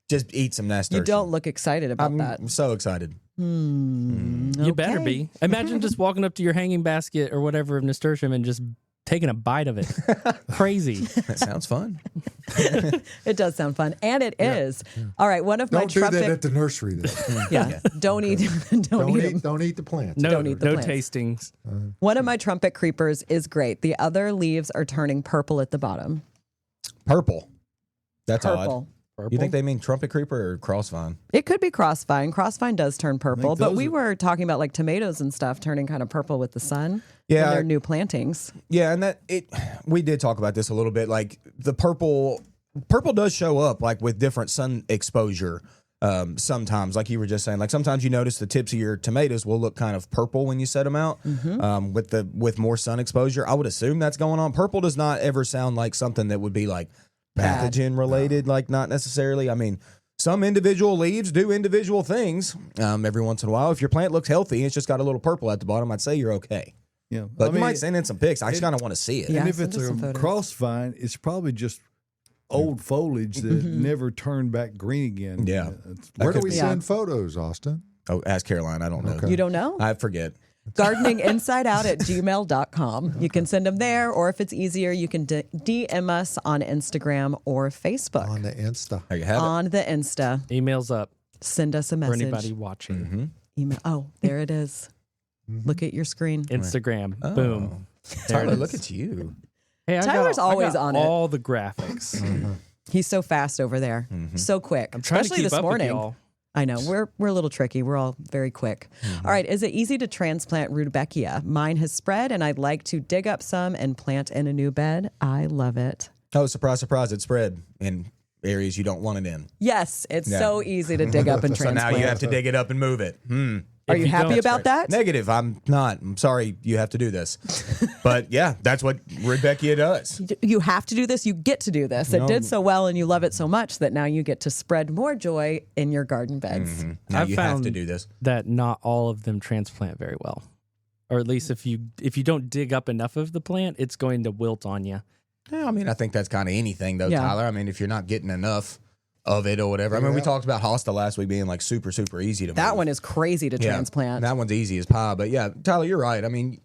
Just eat some nasturtium. You don't look excited about I'm that. so excited. You better Okay. be. Imagine just walking up to your hanging basket or whatever of nasturtium and just taking a bite of it. Crazy. That sounds fun. It does sound fun, and it is. All right, one of my Don't do trumpet. that at the nursery, though. Yeah, don't eat. Don't eat the plants. No, Don't eat the no plants. tastings. One of my trumpet creepers is great. The other leaves are turning purple at the bottom. Purple. That's Purple. odd. You think they mean trumpet creeper or crossvine? It could be crossvine. Crossvine does turn purple, but those we are- were talking about like tomatoes and stuff turning kind of purple with the sun. Yeah. when they're new plantings. Yeah, and we did talk about this a little bit. Like the purple does show up like with different sun exposure. Sometimes, like you were just saying, like sometimes you notice the tips of your tomatoes will look kind of purple when you set them out with more sun exposure. I would assume that's going on. Purple does not ever sound like something that would be like Bad. pathogen related, like not necessarily. I mean, some individual leaves do individual things every once in a while. If your plant looks healthy, it's just got a little purple at the bottom, I'd say you're okay. Yeah. But you might send in some pics. I just kind of want to see it. Yeah. And if send it's us a some photos. crossvine, it's probably just old foliage that never turned back green again. Yeah. It's- That Where do could we be- send photos, Austin? Oh, ask Caroline. I don't know. Okay. You don't know? I forget. gardeninginsideout@gmail.com. You can send them there, or if it's easier, you can DM us on Instagram or Facebook. On the Insta. There you have it. On the Insta. Emails up Send us a for message. anybody watching. Email. Oh, there it is. Look at your screen. Instagram. Oh. Boom. There it Tyler, is. look at you. Hey, Tyler's always on it. all the graphics. He's so fast over there. So quick. I'm trying Especially to keep this up morning. with y'all. I know. We're a little tricky. We're all very quick. All right. Is it easy to transplant rudbeckia? Mine has spread, and I'd like to dig up some and plant in a new bed. I love it. Oh, surprise, surprise. It spread in areas you don't want it in. Yes, it's Yeah. so easy to dig up and So transplant. now you have to dig it up and move it. Are you If you happy don't- about that? Negative. I'm not. I'm sorry you have to do this. But yeah, that's what Rebecca does. You have to do this. You get to do this. It did so well, and you love it so much that now you get to spread more joy in your garden beds. Now I've you have found to do this. that not all of them transplant very well, or at least if you don't dig up enough of the plant, it's going to wilt on you. Yeah, I mean, I think that's kind of anything, though, Yeah. Tyler. I mean, if you're not getting enough of it or whatever. I mean, we talked about hosta last week being like super, super easy to That move. one is crazy to Yeah, transplant. That one's easy as pie. But yeah, Tyler, you're right. I mean,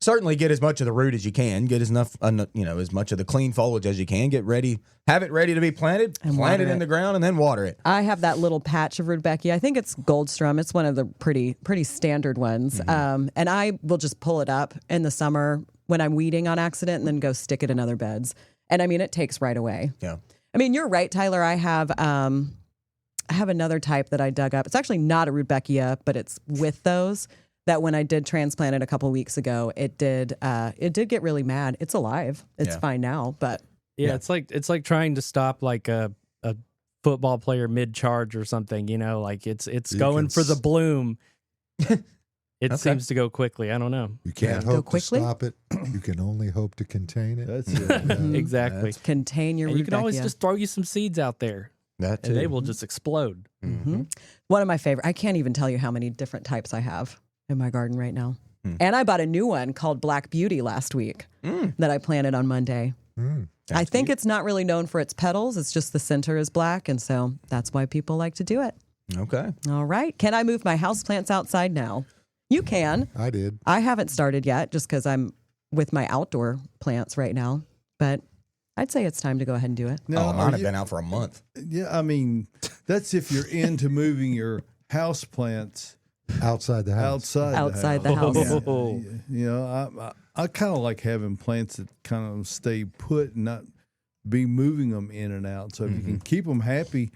certainly get as much of the root as you can, get as much of the clean foliage as you can, get ready, have it ready to be planted, And plant water it in it. the ground, and then water it. I have that little patch of rudbeckia. I think it's Goldstrom. It's one of the pretty standard ones. And I will just pull it up in the summer when I'm weeding on accident and then go stick it in other beds. And I mean, it takes right away. Yeah. I mean, you're right, Tyler. I have another type that I dug up. It's actually not a rudbeckia, but it's with those that when I did transplant it a couple weeks ago, it did get really mad. It's alive. It's fine now, but Yeah, it's like trying to stop like a football player mid charge or something. Like it's going for the bloom. It seems to go quickly. I don't know. You can't Go hope to quickly? stop it. You can only hope to contain it. That's it. Exactly. contain your And you rudbeckia. can always just throw you some seeds out there, That and they too. will just explode. One of my favorite. I can't even tell you how many different types I have in my garden right now. And I bought a new one called Black Beauty last week that I planted on Monday. I think it's not really known for its petals. It's just the center is black. And so that's why people like to do it. Okay. All right. Can I move my houseplants outside now? You can. I did. I haven't started yet just because I'm with my outdoor plants right now. But I'd say it's time to go ahead and do it. Now, Mine have been out for a month. Yeah, I mean, that's if you're into moving your house plants Outside the house. Outside the house. Oh. You know, I kind of like having plants that kind of stay put and not be moving them in and out. So if you can keep them happy,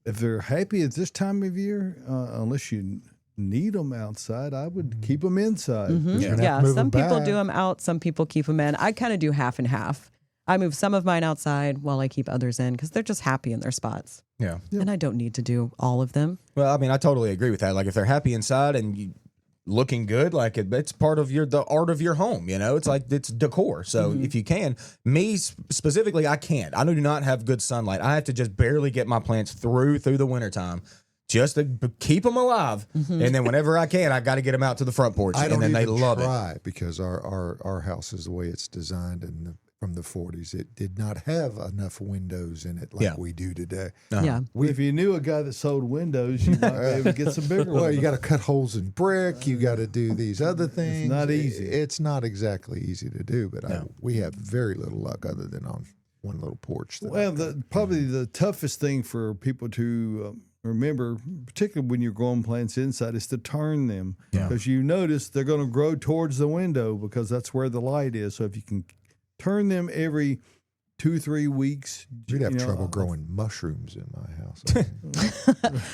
if they're happy at this time of year, unless you need them outside, I would keep them inside. You're gonna have Yeah, to move some them people back. do them out, some people keep them in. I kind of do half and half. I move some of mine outside while I keep others in because they're just happy in their spots. Yeah. And I don't need to do all of them. Well, I mean, I totally agree with that. Like, if they're happy inside and you looking good, like it's part of the art of your home. It's like it's decor. So if you can, me specifically, I can't. I do not have good sunlight. I have to just barely get my plants through the wintertime just to keep them alive. And then whenever I can, I got to get them out to the front porch, I don't and then even they love it. try because our house is the way it's designed and from the 40s. It did not have enough windows in it like we do today. Yeah. If you knew a guy that sold windows, you might be able to get some bigger Well, ones. you got to cut holes in brick. You got to do these other things. not easy. It's not exactly easy to do, but we have very little luck other than on one little porch. Well, probably the toughest thing for people to remember, particularly when you're growing plants inside, is to turn them. Because you notice they're going to grow towards the window because that's where the light is. So if you can turn them every 2-3 weeks. You'd have trouble growing mushrooms in my house.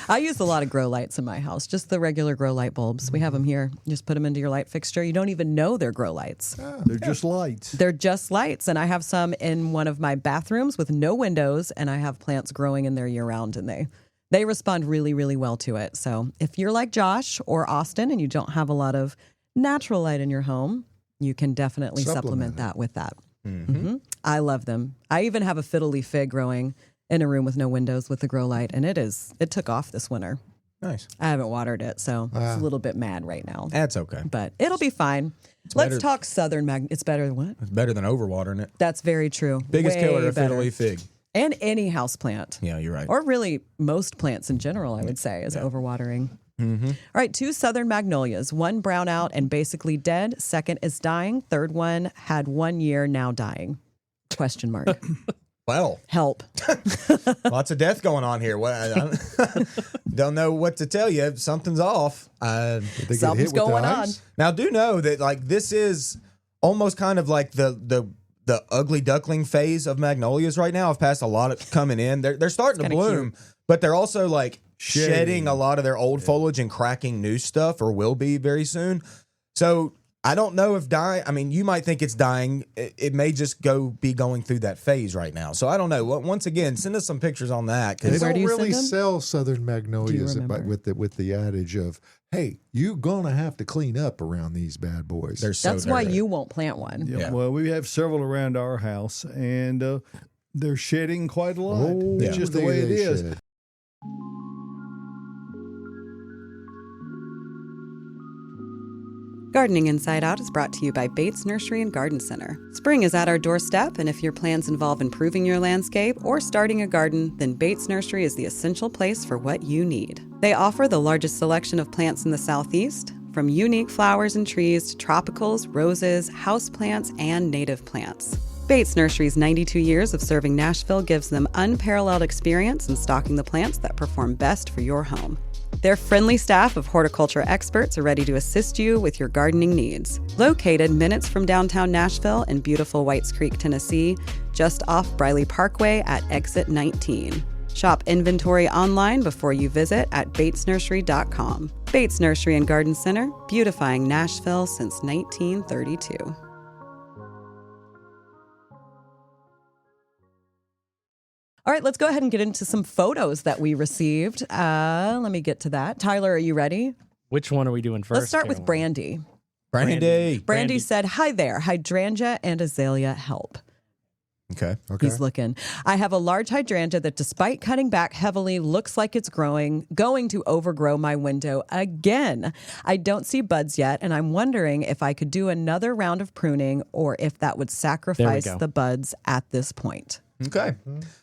I use a lot of grow lights in my house, just the regular grow light bulbs. We have them here. You just put them into your light fixture. You don't even know they're grow lights. They're just lights. They're just lights. And I have some in one of my bathrooms with no windows, and I have plants growing in there year round, and they respond really, really well to it. So if you're like Josh or Austin and you don't have a lot of natural light in your home, you can definitely supplement that with that. I love them. I even have a fiddle leaf fig growing in a room with no windows with the grow light, and it took off this winter. Nice. I haven't watered it, so it's a little bit mad right now. That's okay. But it'll be fine. Let's better- talk southern It's better than what? It's better than overwatering it. That's very true. Biggest Way killer of better. fiddle leaf fig. And any house plant. Yeah, you're right. Or really most plants in general, I would say, is overwatering. All right, 2 southern magnolias. One brown out and basically dead. Second is dying. Third one had 1 year, now dying. Question mark. Well, Help. lots of death going on here. Well, I don't know what to tell you. Something's off. Did they get Something's hit with the going ice? Now, do know that like this is almost kind of like the ugly duckling phase of magnolias right now. I've passed a lot of coming in. They're starting to kinda bloom, but they're also like shedding Shedding. a lot of their old foliage and cracking new stuff, or will be very soon. So I don't know if dying. I mean, you might think it's dying. It may just be going through that phase right now. So I don't know. Once again, send us some pictures on that. They 'Cause Where don't do you really send them? sell southern magnolias remember? with the adage of, "Hey, you're gonna have to clean up around these bad boys." they're so That's why dirty. you won't plant one. Yeah. Yeah. Well, we have several around our house, and they're shedding quite a lot. Oh, It's just the way it they is. should. Gardening Inside Out is brought to you by Bates Nursery and Garden Center. Spring is at our doorstep, and if your plans involve improving your landscape or starting a garden, then Bates Nursery is the essential place for what you need. They offer the largest selection of plants in the Southeast, from unique flowers and trees to tropicals, roses, houseplants, and native plants. Bates Nursery's 92 years of serving Nashville gives them unparalleled experience in stocking the plants that perform best for your home. Their friendly staff of horticulture experts are ready to assist you with your gardening needs. Located minutes from downtown Nashville in beautiful Whites Creek, Tennessee, just off Briley Parkway at exit 19. Shop inventory online before you visit at batesnursery.com. Bates Nursery and Garden Center, beautifying Nashville since 1932. All right, let's go ahead and get into some photos that we received. Let me get to that. Tyler, are you ready? Which one are we doing first? Let's start with Brandy. Brandy said, "Hi there. Hydrangea and azalea help." Okay. He's looking. "I have a large hydrangea that, despite cutting back heavily, looks like it's going to overgrow my window again. I don't see buds yet, and I'm wondering if I could do another round of pruning or if that would sacrifice the buds at this point." Okay.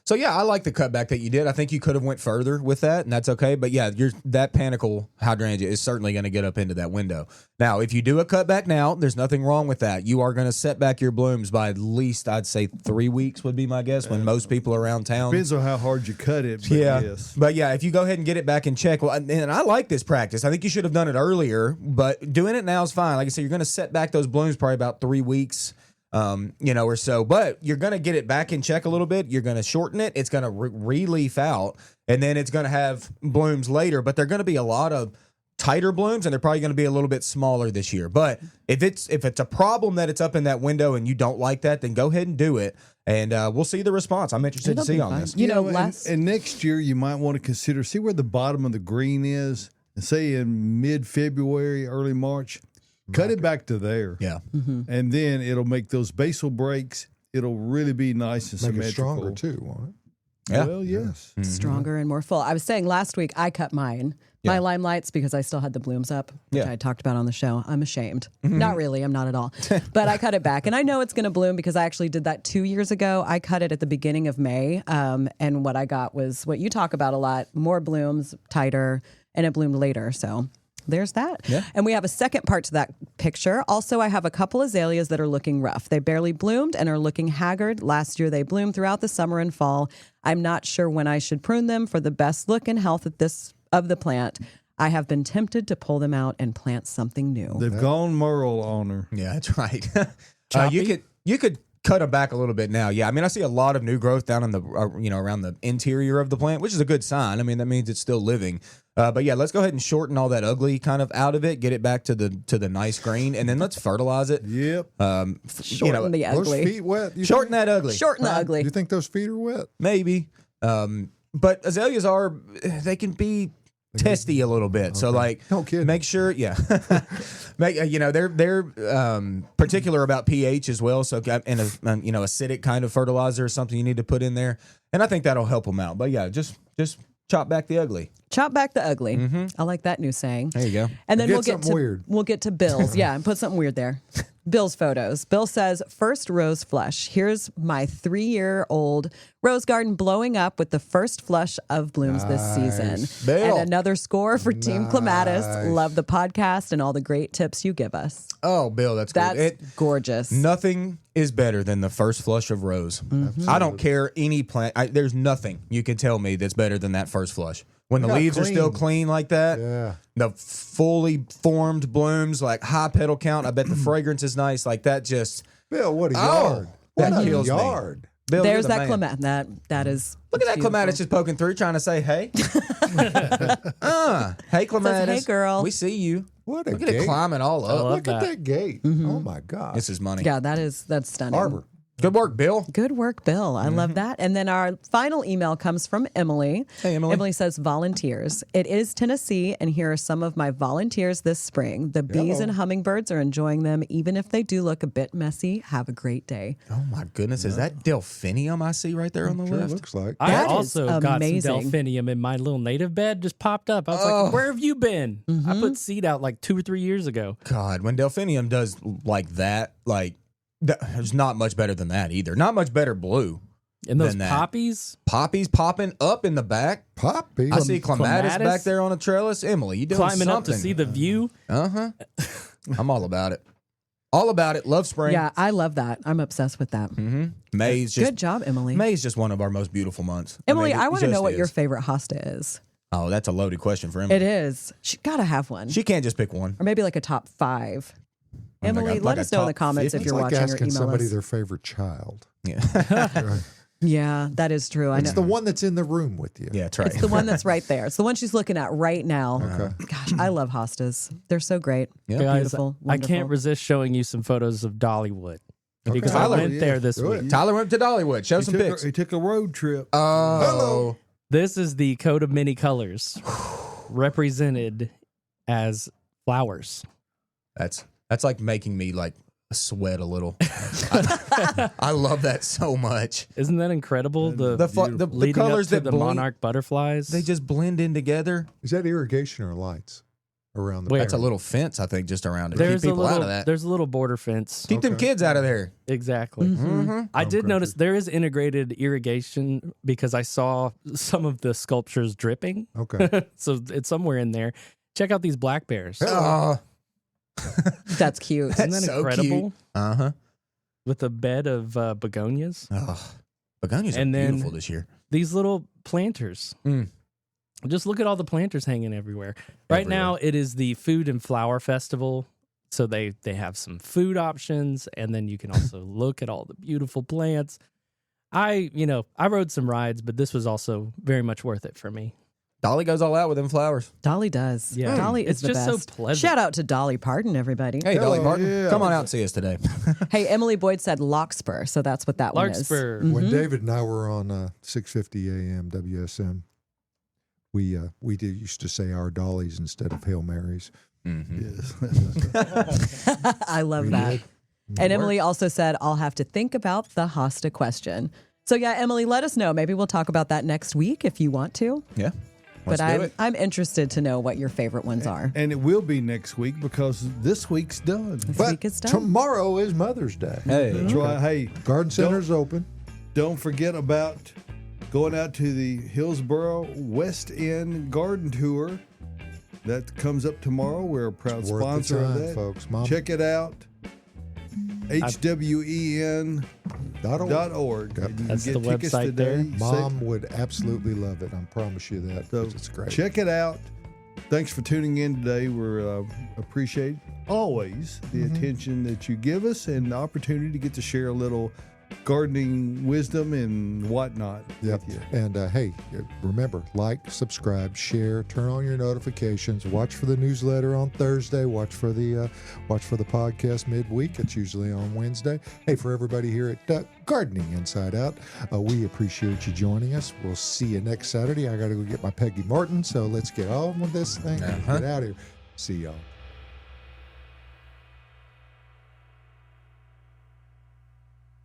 So yeah, I like the cutback that you did. I think you could have went further with that, and that's okay. But yeah, that panicle hydrangea is certainly going to get up into that window. Now, if you do a cutback now, there's nothing wrong with that. You are going to set back your blooms by at least, I'd say, 3 weeks would be my guess when most people are around town. Depends on how hard you cut it. But yes. But yeah, if you go ahead and get it back in check, well, and I like this practice. I think you should have done it earlier, but doing it now is fine. Like I said, you're going to set back those blooms probably about 3 weeks. Or so, but you're going to get it back in check a little bit. You're going to shorten it. It's going to re-leaf out, and then it's going to have blooms later, but they're going to be a lot of tighter blooms, and they're probably going to be a little bit smaller this year. But if it's a problem that it's up in that window and you don't like that, then go ahead and do it, and we'll see the response. I'm interested to see on this. And next year you might want to consider, see where the bottom of the green is, and say in mid-February, early March, cut it back to there. Yeah. And then it'll make those basal breaks. It'll really be nice and Make symmetrical. it stronger too, won't it? Yeah. Well, yes. Stronger and more full. I was saying last week I cut mine. My limelights, because I still had the blooms up, which I talked about on the show. I'm ashamed. Not really. I'm not at all. But I cut it back. And I know it's going to bloom because I actually did that 2 years ago. I cut it at the beginning of May. And what I got was what you talk about a lot, more blooms, tighter, and it bloomed later. So there's that. Yeah. And we have a second part to that picture. Also, I have a couple azaleas that are looking rough. They barely bloomed and are looking haggard. Last year, they bloomed throughout the summer and fall. I'm not sure when I should prune them for the best look and health of the plant. I have been tempted to pull them out and plant something new. They've gone Merle on her. Yeah, that's right. You could cut them back a little bit now. Yeah, I mean, I see a lot of new growth down in the around the interior of the plant, which is a good sign. I mean, that means it's still living. But yeah, let's go ahead and shorten all that ugly kind of out of it, get it back to the nice green, and then let's fertilize it. Yep. Shorten the ugly. Those feet wet? Shorten that ugly. Shorten the ugly. You think those feet are wet? Maybe. But azaleas they can be testy a little bit. Okay. So like, no kidding. Make sure, they're particular about pH as well. So and acidic kind of fertilizer is something you need to put in there, and I think that'll help them out. But yeah, just chop back the ugly. Chop back the ugly. Mm-hmm. I like that new saying. There you go. And then we'll get to Bill's. Yeah, and put something weird there. Bill's photos. Bill says, first rose flush. Here's my 3-year-old rose garden blowing up with the first flush of blooms this season. Bill. And another score for Team Clematis. Love the podcast and all the great tips you give us. Oh, Bill, that's gorgeous. Nothing is better than the first flush of rose. Mm-hmm. I don't care any plant. There's nothing you can tell me that's better than that first flush. When the leaves are still clean like that, the fully formed blooms, like high petal count, I bet the fragrance is nice. Like that just... Bill, what a yard. That what kills a yard. Me. Bill, there's that clematis. That is... Look at that clematis just poking through, trying to say, hey. Hey, clematis. Says, hey, girl. We see you. What a Look gate. at it climbing all up. Look at that gate. Mm-hmm. Oh, my God. This is money. Yeah, that's stunning. Arbor. Good work, Bill. Good work, Bill. I love that. And then our final email comes from Emily. Hey, Emily. Emily says, volunteers. It is Tennessee, and here are some of my volunteers this spring. The bees and hummingbirds are enjoying them, even if they do look a bit messy. Have a great day. Oh, my goodness. Is that delphinium I see right there on the left? Looks like. I also got some delphinium in my little native bed, just popped up. I was like, where have you been? Mm-hmm. I put seed out like 2 or 3 years ago. God, when delphinium does like that, like... There's not much better than that either. Not much better blue. And those than that. poppies. Poppies popping up in the back. Poppy. I see clematis Clematis? back there on a trellis. Emily, you doing Climbing up to something. see the view. I'm all about it. All about it. Love spring. Yeah, I love that. I'm obsessed with that. May's just Good job, Emily. May's just one of our most beautiful months. Emily, mean, I it want to just know what is. your favorite hosta is. Oh, that's a loaded question for Emily. It is. She gotta have one, She can't just pick one. or maybe like a top 5. Emily, like let a us know in the top comments 50? if It's you're like watching or asking email somebody us. their favorite child. Yeah. Yeah, that is true. I It's know. the one that's in the room with you. Yeah, try It's the one that's right there. It's the one she's looking at right now. Okay. Gosh, I love hostas. They're so great. Yeah. Guys, Beautiful. I can't wonderful. resist showing you some photos of Dollywood because I Tyler, went there this do it. week. Tyler went to Dollywood. Show some pics. He took a road trip. Oh. This is the coat of many colors represented as flowers. That's like making me like sweat a little. I love that so much. Isn't that incredible? The The leading colors up to that the blend, monarch butterflies. they just blend in together. Is that irrigation or lights around the Wait. That's a little fence, I think, just around it. there's Keep people a little out of that. there's a little border fence. Keep them kids out of there. Exactly. Mm-hmm. I did notice there is integrated irrigation because I saw some of the sculptures dripping. Okay. So it's somewhere in there. Check out these black bears. Oh, That's cute. Isn't that so incredible? cute. Uh-huh. With a bed of begonias. Oh, begonias And are then- beautiful this year. These little planters. Mm. Just look at all the planters hanging everywhere. Right now, it is the Food and Flower Festival. So they have some food options, and then you can also look at all the beautiful plants. I rode some rides, but this was also very much worth it for me. Dolly goes all out with them flowers. Dolly does. Yeah. Dolly It's is the just so best. pleasant. Shout out to Dolly Parton, everybody. Hey, Dolly Oh, Parton, yeah. come on out and see us today. Hey, Emily Boyd said Larkspur, so that's what that one is. Larkspur. When David and I were on 650 AM WSM, we used to say our dollies instead of Hail Marys. Yes. I love We that. did. And Emily also said, I'll have to think about the hosta question. So yeah, Emily, let us know. Maybe we'll talk about that next week if you want to. Yeah. Let's But do it. I'm interested to know what your favorite ones are. And it will be next week because this week's done. This But week is done. tomorrow is Mother's Day. Hey. That's right. Hey, Garden Center's open. don't forget about going out to the Hillsboro West End Garden Tour. That comes up tomorrow. We're a proud Worth the sponsor of time, that. folks. Mom. Check it out. HWEN.org. Yep. You can That's get the tickets website there. today. Mom would absolutely love it. I promise you that. So it's great. check it out. Thanks for tuning in today. We appreciate always the attention that you give us and the opportunity to get to share a little gardening wisdom and whatnot Yep. with you. And hey, remember, like, subscribe, share, turn on your notifications. Watch for the newsletter on Thursday. Watch for the podcast midweek. It's usually on Wednesday. Hey, for everybody here at Gardening Inside Out, we appreciate you joining us. We'll see you next Saturday. I got to go get my Peggy Martin, so let's get on with this thing and get out of here. See y'all.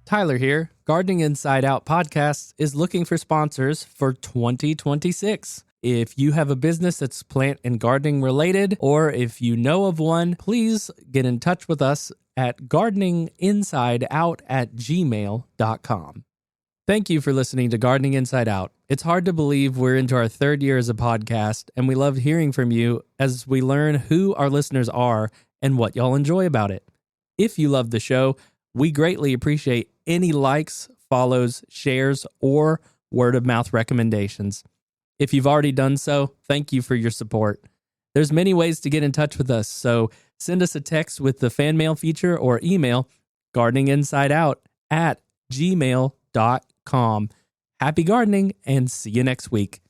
Tyler here. Gardening Inside Out podcast is looking for sponsors for 2026. If you have a business that's plant and gardening related, or if you know of one, please get in touch with us at gardeninginsideout@gmail.com. Thank you for listening to Gardening Inside Out. It's hard to believe we're into our 3rd year as a podcast, and we love hearing from you as we learn who our listeners are and what y'all enjoy about it. If you love the show, we greatly appreciate any likes, follows, shares, or word of mouth recommendations. If you've already done so, thank you for your support. There's many ways to get in touch with us, so send us a text with the fan mail feature or email gardeninginsideout@gmail.com. Happy gardening and see you next week.